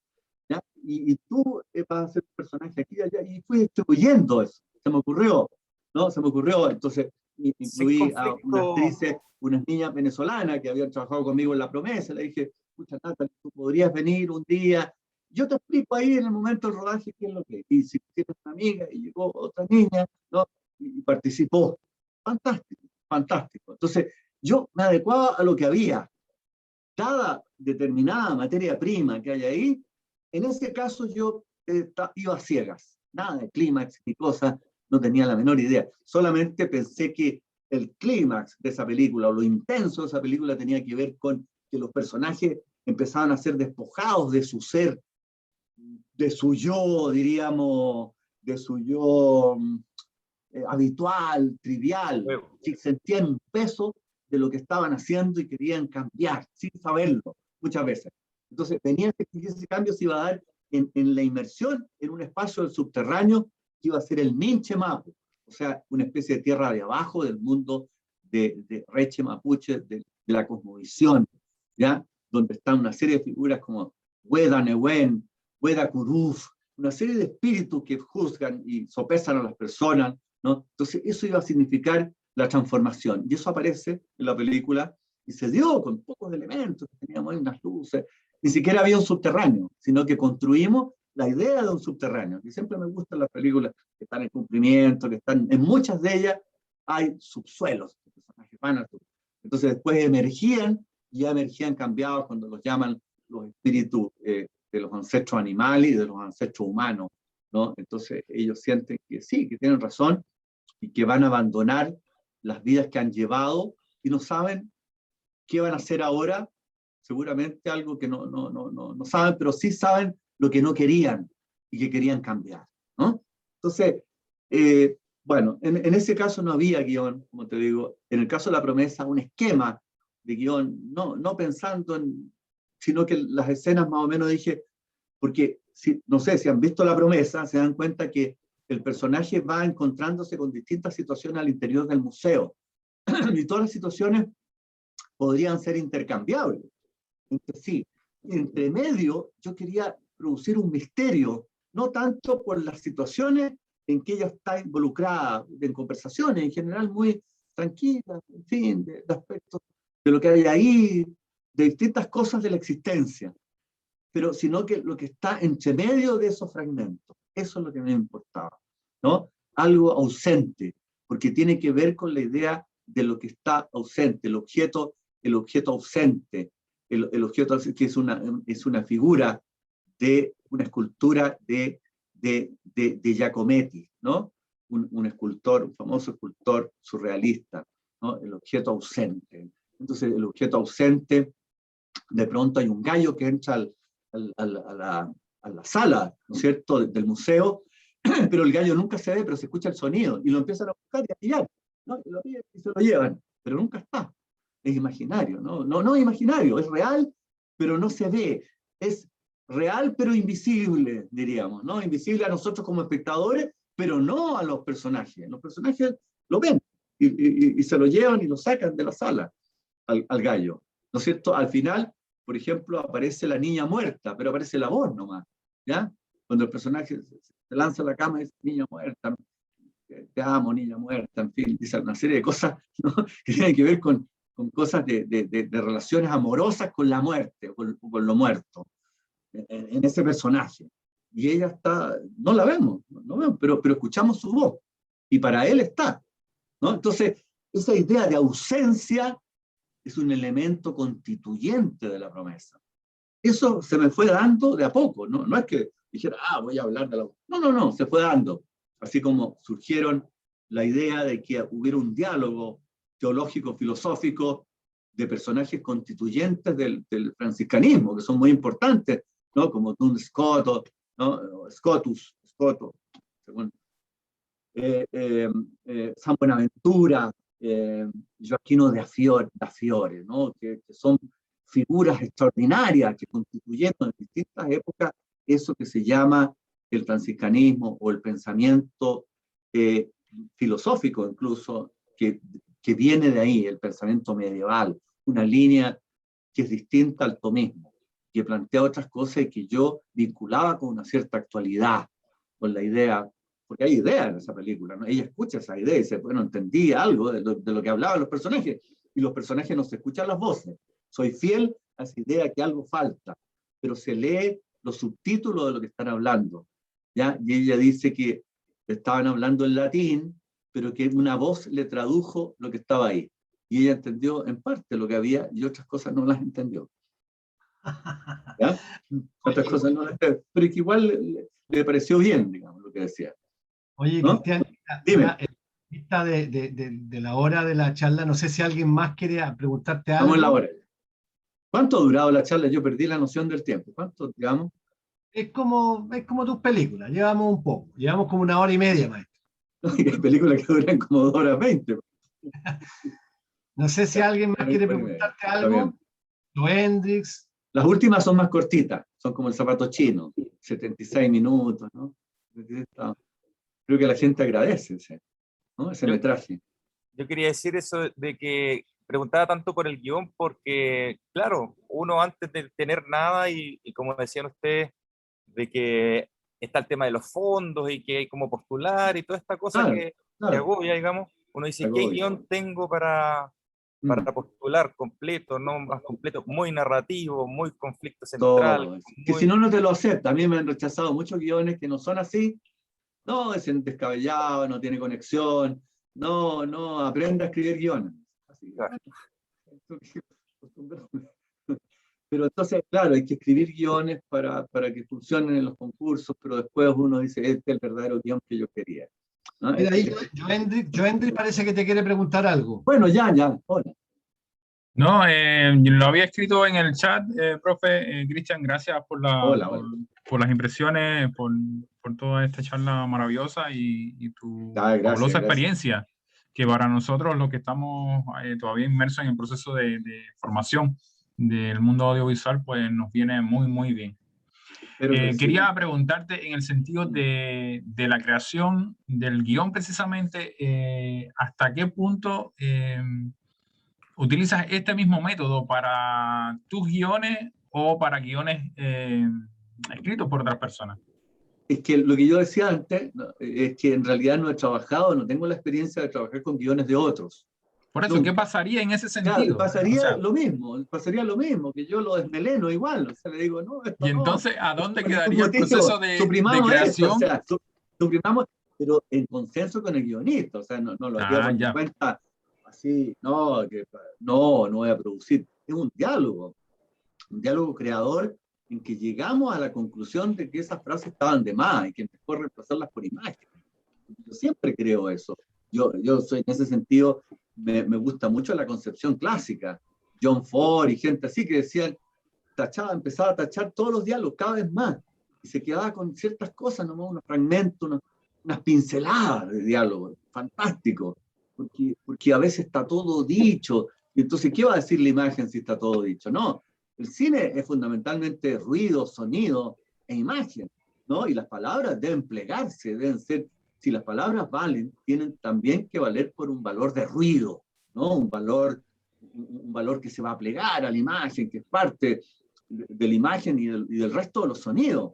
¿Ya? Y tú vas a ser un personaje aquí y allá, y fui distribuyendo eso, se me ocurrió, ¿no? Se me ocurrió, entonces incluí a unas actrices, unas niñas venezolanas que habían trabajado conmigo en La Promesa, le dije, escucha, Natalie, tú podrías venir un día, yo te explico ahí en el momento del rodaje qué es lo que es, y si tienes una amiga, y llegó otra niña, ¿no? Y participó, fantástico, fantástico. Entonces, yo me adecuaba a lo que había, dada determinada materia prima que hay ahí. En ese caso yo iba a ciegas, nada de clímax ni cosas, no tenía la menor idea. Solamente pensé que el clímax de esa película, o lo intenso de esa película, tenía que ver con que los personajes empezaban a ser despojados de su ser, de su yo, diríamos, de su yo habitual, trivial, que sentían un peso de lo que estaban haciendo y querían cambiar, sin saberlo, muchas veces. Entonces, venía que ese cambio se iba a dar en la inmersión en un espacio del subterráneo que iba a ser el Minche Mapu, o sea, una especie de tierra de abajo del mundo de Reche Mapuche, de la cosmovisión, ¿ya? Donde están una serie de figuras como Hueda Newen, Hueda Kuruf, una serie de espíritus que juzgan y sopesan a las personas, ¿no? Entonces, eso iba a significar la transformación. Y eso aparece en la película y se dio con pocos elementos, teníamos ahí unas luces, ni siquiera había un subterráneo, sino que construimos la idea de un subterráneo. Y siempre me gustan las películas que están en cumplimiento, que están, en muchas de ellas hay subsuelos, los personajes van al subsuelo. Entonces después emergían, y ya emergían cambiados cuando los llaman los espíritus de los ancestros animales y de los ancestros humanos, ¿no? Entonces ellos sienten que sí, que tienen razón, y que van a abandonar las vidas que han llevado y no saben qué van a hacer ahora, seguramente algo que no saben, pero sí saben lo que no querían y que querían cambiar, ¿no? Entonces, Bueno, en ese caso no había guión, como te digo. En el caso de La Promesa, un esquema de guión, no pensando en, sino que las escenas más o menos dije, porque no sé, si han visto La Promesa, se dan cuenta que el personaje va encontrándose con distintas situaciones al interior del museo, y todas las situaciones podrían ser intercambiables. Entonces, sí, entre medio yo quería producir un misterio, no tanto por las situaciones en que ella está involucrada, en conversaciones en general muy tranquilas, en fin, de aspectos de lo que hay ahí, de distintas cosas de la existencia, pero sino que lo que está entre medio de esos fragmentos, eso es lo que me importaba, ¿no? Algo ausente, porque tiene que ver con la idea de lo que está ausente, el objeto ausente, el objeto que es una figura de una escultura de Giacometti, ¿no? Un escultor, un famoso escultor surrealista, ¿no? El objeto ausente. Entonces, el objeto ausente, de pronto hay un gallo que entra a la sala, ¿no es cierto?, del museo, pero el gallo nunca se ve, pero se escucha el sonido, y lo empiezan a buscar y a pillar, ¿no? Y se lo llevan, pero nunca está. Es imaginario, no es imaginario, es real, pero no se ve. Es real, pero invisible, diríamos, ¿no? Invisible a nosotros como espectadores, pero no a los personajes. Los personajes lo ven y se lo llevan y lo sacan de la sala al gallo, ¿no es cierto? Al final, por ejemplo, aparece la niña muerta, pero aparece la voz nomás, ¿ya? Cuando el personaje se lanza a la cama y dice, niña muerta, te amo, niña muerta, en fin, dice una serie de cosas, ¿no?, que tienen que ver con cosas de relaciones amorosas con la muerte, con lo muerto, en ese personaje. Y ella está, no la vemos, pero escuchamos su voz, y para él está, ¿no? Entonces, esa idea de ausencia es un elemento constituyente de La Promesa. Eso se me fue dando de a poco, no es que dijera, voy a hablar de la... No, se fue dando. Así como surgieron la idea de que hubiera un diálogo teológico, filosófico, de personajes constituyentes del franciscanismo, que son muy importantes, ¿no? Como Duns Scoto, ¿no? Scoto, según San Buenaventura, Gioacchino da Fiore, ¿no? Que son figuras extraordinarias que constituyeron en distintas épocas eso que se llama el franciscanismo o el pensamiento filosófico incluso, que viene de ahí, el pensamiento medieval, una línea que es distinta al tomismo, que plantea otras cosas y que yo vinculaba con una cierta actualidad, con la idea, porque hay ideas en esa película, ¿no? Ella escucha esa idea y dice, bueno, entendí algo de lo que hablaban los personajes, y los personajes no se escuchan las voces. Soy fiel a esa idea que algo falta, pero se lee los subtítulos de lo que están hablando, ¿ya? Y ella dice que estaban hablando en latín, pero que una voz le tradujo lo que estaba ahí. Y ella entendió en parte lo que había y otras cosas no las entendió. ¿Ya? Otras cosas no las entendió, pero que igual le pareció bien, digamos, lo que decía. Oye, ¿no? Cristian, Dime. Vista de la hora de la charla, no sé si alguien más quiere preguntarte algo. Estamos en la hora. ¿Cuánto ha durado la charla? Yo perdí la noción del tiempo. ¿Cuánto, digamos? Es como tus películas, llevamos un poco, llevamos como 1 hora y media, maestro. Hay películas que duran como 2 horas 20. No sé si alguien más quiere preguntarte algo. Hendrix. Las últimas son más cortitas, son como El zapato chino, 76 minutos, ¿no? Creo que la gente agradece ese metraje. Yo quería decir eso de que preguntaba tanto por el guión porque, claro, uno antes de tener nada y como decían ustedes, de que está el tema de los fondos y que hay como postular y toda esta cosa que agobia, digamos, uno dice, ¿qué guión tengo para postular completo, no más completo, muy narrativo, muy conflicto central? Todo. Que si no te lo acepta. A mí me han rechazado muchos guiones que no son así. No, es descabellado, no tiene conexión. No, aprenda a escribir guiones. Así. Claro. Pero entonces, claro, hay que escribir guiones para que funcionen en los concursos, pero después uno dice, este es el verdadero guión que yo quería. ¿No? Mira, ahí Joendry parece que te quiere preguntar algo. Bueno, ya, hola. No, lo había escrito en el chat, profe Cristian, gracias por por las impresiones, por toda esta charla maravillosa y tu Gracias, fabulosa gracias. experiencia, que para nosotros los que estamos todavía inmersos en el proceso de formación del mundo audiovisual, pues nos viene muy, muy bien. Pero que sí. Quería preguntarte en el sentido de la creación del guión precisamente, ¿hasta qué punto utilizas este mismo método para tus guiones o para guiones escritos por otras personas? Es que lo que yo decía antes, ¿no? Es que en realidad no he trabajado, no tengo la experiencia de trabajar con guiones de otros. Por eso, Nunca. ¿qué pasaría en ese sentido? Claro, pasaría O sea, lo mismo, que yo lo desmeleno igual, o sea, le digo, no, esto y no. entonces, ¿a dónde Por quedaría el motivo, proceso de suprimamos creación? esto, o sea, suprimamos, pero en consenso con el guionista, o sea, no lo haría por mi ya. cuenta así, no voy a producir. Es un diálogo creador en que llegamos a la conclusión de que esas frases estaban de más y que mejor reemplazarlas por imágenes. Yo siempre creo eso. Yo soy, en ese sentido, me gusta mucho la concepción clásica. John Ford y gente así que decían, empezaba a tachar todos los diálogos cada vez más y se quedaba con ciertas cosas, nomás unos fragmentos, unas pinceladas de diálogo, fantástico, porque a veces está todo dicho, y entonces, ¿qué va a decir la imagen si está todo dicho? No, el cine es fundamentalmente ruido, sonido e imagen, ¿no? Y las palabras deben plegarse, deben ser, si las palabras valen, tienen también que valer por un valor de ruido, ¿no? Un valor que se va a plegar a la imagen, que es parte de la imagen y del resto de los sonidos.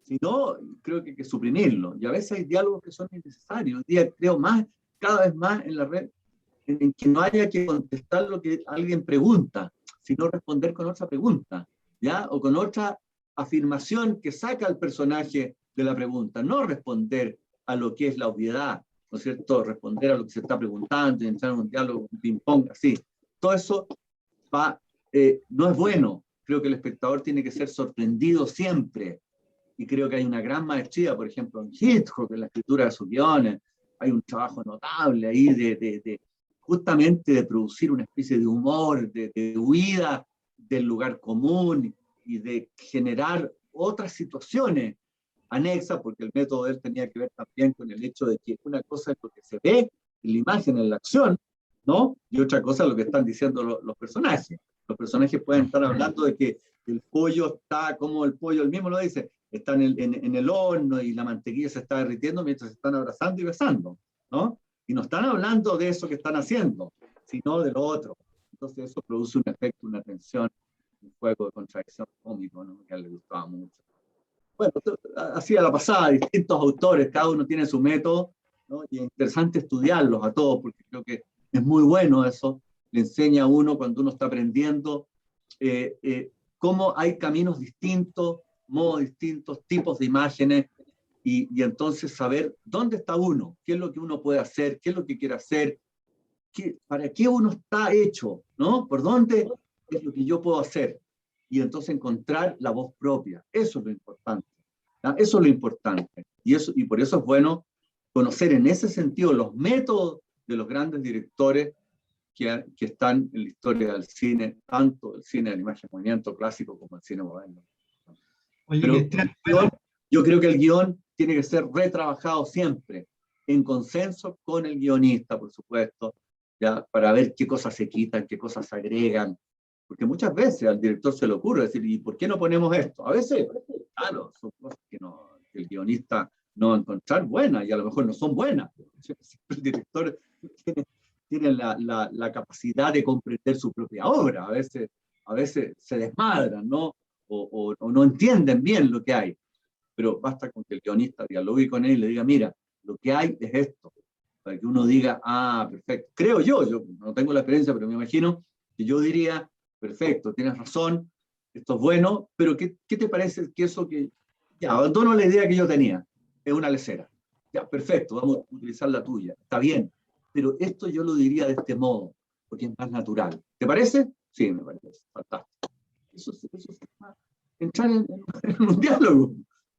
Si no, creo que hay que suprimirlo. Y a veces hay diálogos que son innecesarios. Hoy día creo cada vez más en la red, en que no haya que contestar lo que alguien pregunta, sino responder con otra pregunta, ¿ya? O con otra afirmación que saca al personaje de la pregunta, no responder a lo que es la obviedad, ¿no es cierto? Responder a lo que se está preguntando y entrar en un diálogo, un ping-pong, así. Todo eso no es bueno. Creo que el espectador tiene que ser sorprendido siempre. Y creo que hay una gran maestría, por ejemplo, en Hitchcock, en la escritura de sus guiones. Hay un trabajo notable ahí justamente de producir una especie de humor, de huida del lugar común y de generar otras situaciones anexas, porque el método de él tenía que ver también con el hecho de que una cosa es lo que se ve en la imagen, en la acción, ¿no? Y otra cosa es lo que están diciendo los personajes. Los personajes pueden estar hablando de que el pollo está, como el pollo, él mismo lo dice, está en el horno y la mantequilla se está derritiendo mientras se están abrazando y besando, ¿no? Y no están hablando de eso que están haciendo, sino de lo otro. Entonces eso produce un efecto, una tensión, un juego de contradicción cómico, ¿no? Que a él le gustaba mucho. Bueno, así a la pasada, distintos autores, cada uno tiene su método, ¿no? Y es interesante estudiarlos a todos, porque creo que es muy bueno eso, le enseña a uno cuando uno está aprendiendo cómo hay caminos distintos, modos distintos, tipos de imágenes, y entonces saber dónde está uno, qué es lo que uno puede hacer, qué es lo que quiere hacer, para qué uno está hecho, ¿no? Por dónde es lo que yo puedo hacer. Y entonces encontrar la voz propia. Eso es lo importante. ¿Ya? Eso es lo importante. Y por eso es bueno conocer en ese sentido los métodos de los grandes directores que están en la historia del cine, tanto el cine de la imagen movimiento clásico como el cine moderno. Oye, pero yo creo que el guión tiene que ser retrabajado siempre, en consenso con el guionista, por supuesto, ¿ya? Para ver qué cosas se quitan, qué cosas se agregan, porque muchas veces al director se le ocurre decir, ¿y por qué no ponemos esto? A veces, claro, son cosas que el guionista no va a encontrar buenas, y a lo mejor no son buenas. El director tiene la capacidad de comprender su propia obra, a veces se desmadran, ¿no? O no entienden bien lo que hay, pero basta con que el guionista dialogue con él y le diga, mira, lo que hay es esto, para que uno diga, ah, perfecto. Creo yo no tengo la experiencia, pero me imagino que yo diría, perfecto, tienes razón, esto es bueno, pero ¿qué te parece que eso que... Ya, abandono la idea que yo tenía, es una lecera. Ya, perfecto, vamos a utilizar la tuya, está bien, pero esto yo lo diría de este modo, porque es más natural. ¿Te parece? Sí, me parece, fantástico. Eso se llama entrar en un diálogo.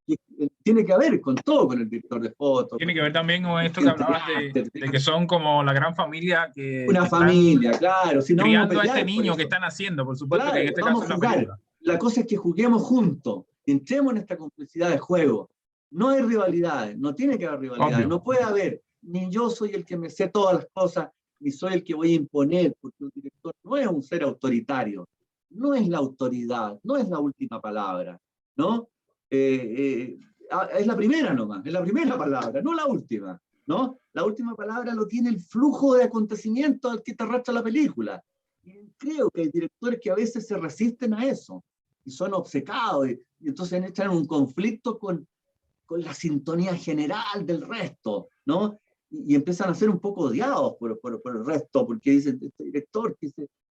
Y tiene que ver con todo, con el director de fotos. Tiene que ver también con esto que hablabas de que son como la gran familia que una familia, claro. Si no criando a este niño que están haciendo, por supuesto, claro, que en este vamos caso a es la jugar. película. La cosa es que juguemos juntos. y entremos en esta complicidad de juego. No hay rivalidades, no tiene que haber rivalidades, Obvio. no puede haber, ni yo soy el que me sé todas las cosas, ni soy el que voy a imponer, porque un director no es un ser autoritario, no es la autoridad, no es la última palabra, ¿no? Es la primera nomás, es la primera palabra, no la última, ¿no? La última palabra lo tiene el flujo de acontecimientos al que te arrastra la película. Y creo que hay directores que a veces se resisten a eso, y son obcecados, y entonces entran en un conflicto con la sintonía general del resto, ¿no? Y empiezan a ser un poco odiados por el resto, porque dicen, este director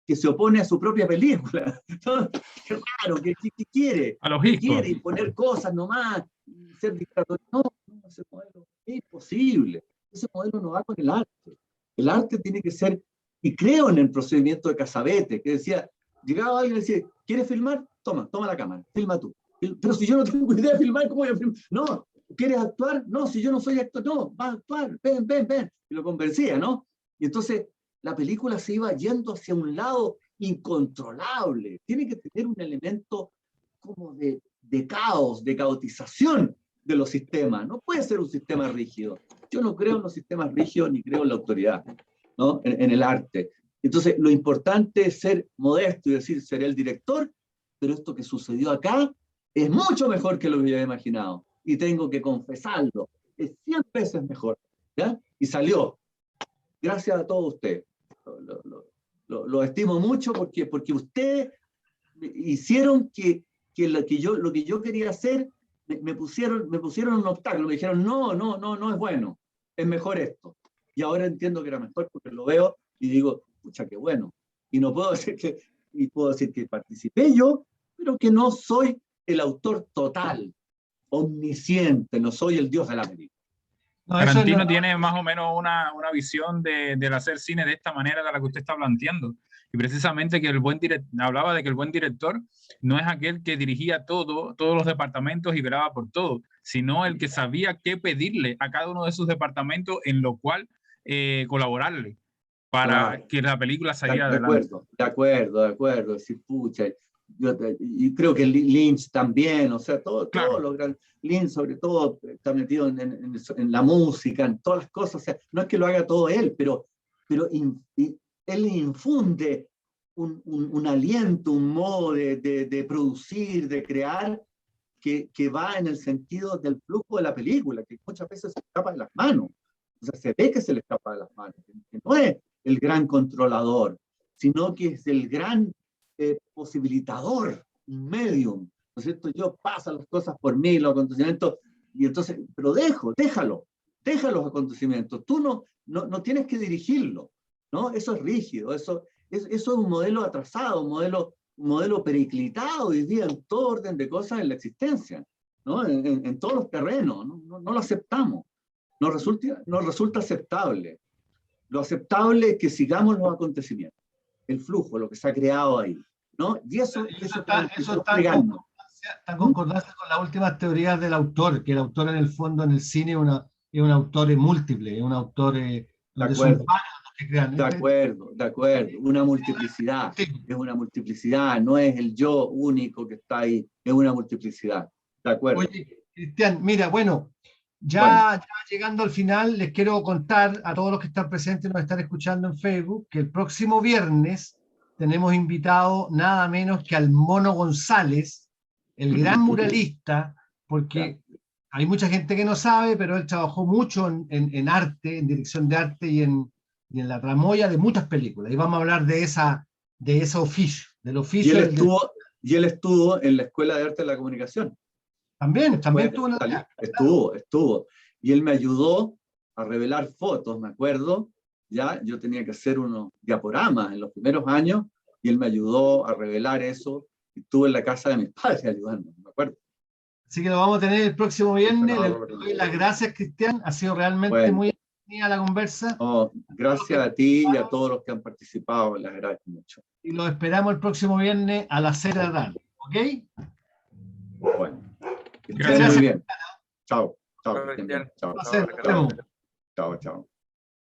que se opone a su propia película, ¿no? Qué raro, ¿qué quiere? A los ¿Qué hijos. quiere? Imponer cosas nomás, ser dictador. No, ese modelo es imposible. Ese modelo no va con el arte. El arte tiene que ser, y creo en el procedimiento de Casabete, que decía, llegaba alguien y decía, ¿quieres filmar? Toma la cámara, filma tú. Pero si yo no tengo idea de filmar, ¿cómo voy a filmar? No, ¿quieres actuar? No, si yo no soy actor, no, vas a actuar, ven. Y lo convencía, ¿no? Y entonces la película se iba yendo hacia un lado incontrolable. Tiene que tener un elemento como de caos, de caotización de los sistemas. No puede ser un sistema rígido. Yo no creo en los sistemas rígidos ni creo en la autoridad, ¿no? En el arte. Entonces, lo importante es ser modesto y decir, seré el director, pero esto que sucedió acá es mucho mejor que lo que yo había imaginado. Y tengo que confesarlo. Es 100 veces mejor. ¿Ya? Y salió. Gracias a todos ustedes. Lo estimo mucho porque ustedes hicieron que lo que yo quería hacer me pusieron un obstáculo. Me dijeron, no es bueno. Es mejor esto. Y ahora entiendo que era mejor porque lo veo y digo, pucha, qué bueno. Y no puedo decir puedo decir que participé yo, pero que no soy el autor total, omnisciente, no soy el dios de la película. No, eso Tarantino no- tiene más o menos una visión del hacer cine de esta manera de la que usted está planteando. Y precisamente que hablaba de que el buen director no es aquel que dirigía todos los departamentos y velaba por todo, sino el que sabía qué pedirle a cada uno de sus departamentos en lo cual colaborarle para que la película saliera adelante. De acuerdo. Decir, pucha, y creo que Lynch también, o sea, Claro. todos los grandes, Lynch sobre todo está metido en la música, en todas las cosas, o sea, no es que lo haga todo él, pero él infunde un aliento, un modo de producir, de crear, que va en el sentido del flujo de la película, que muchas veces se escapa de las manos. O sea, se ve que se le escapa de las manos, que no es el gran controlador, sino que es el gran posibilitador, un medium, ¿no es cierto? Yo paso las cosas por mí, los acontecimientos, y entonces, pero déjalo los acontecimientos, tú no tienes que dirigirlo, ¿no? Eso es rígido, eso es un modelo atrasado, un modelo periclitado hoy día en todo orden de cosas en la existencia, ¿no? En todos los terrenos, no lo aceptamos, no resulta aceptable. Lo aceptable es que sigamos los acontecimientos, el flujo, lo que se ha creado ahí, ¿no? Y eso está en concordancia con las últimas teorías del autor, que el autor en el fondo en el cine es un autor múltiple, es un autor donde son varios los que crean. De acuerdo. Una multiplicidad, es una multiplicidad, no es el yo único que está ahí, es una multiplicidad. De acuerdo. Oye, Cristian, mira, bueno, ya llegando al final, les quiero contar a todos los que están presentes y nos están escuchando en Facebook que el próximo viernes tenemos invitado nada menos que al Mono González, el gran muralista, porque hay mucha gente que no sabe, pero él trabajó mucho en arte, en dirección de arte y en la tramoya de muchas películas. Y vamos a hablar de ese oficio, del oficio. Y él estuvo en la Escuela de Arte de la Comunicación. También estuvo. Y él me ayudó a revelar fotos, me acuerdo. Ya yo tenía que hacer unos diaporamas en los primeros años, y él me ayudó a revelar eso. Y estuve en la casa de mis padres ayudando, me acuerdo. Así que lo vamos a tener el próximo viernes. Le doy las gracias, Cristian. Ha sido realmente muy entretenida la conversa. Gracias a ti y a todos los que han participado. Les agradezco mucho. Y los esperamos el próximo viernes a las 6 de la tarde. ¿Ok? Bueno. Gracias. Muy bien. Chao. Chao. Chao. Chao. Chao.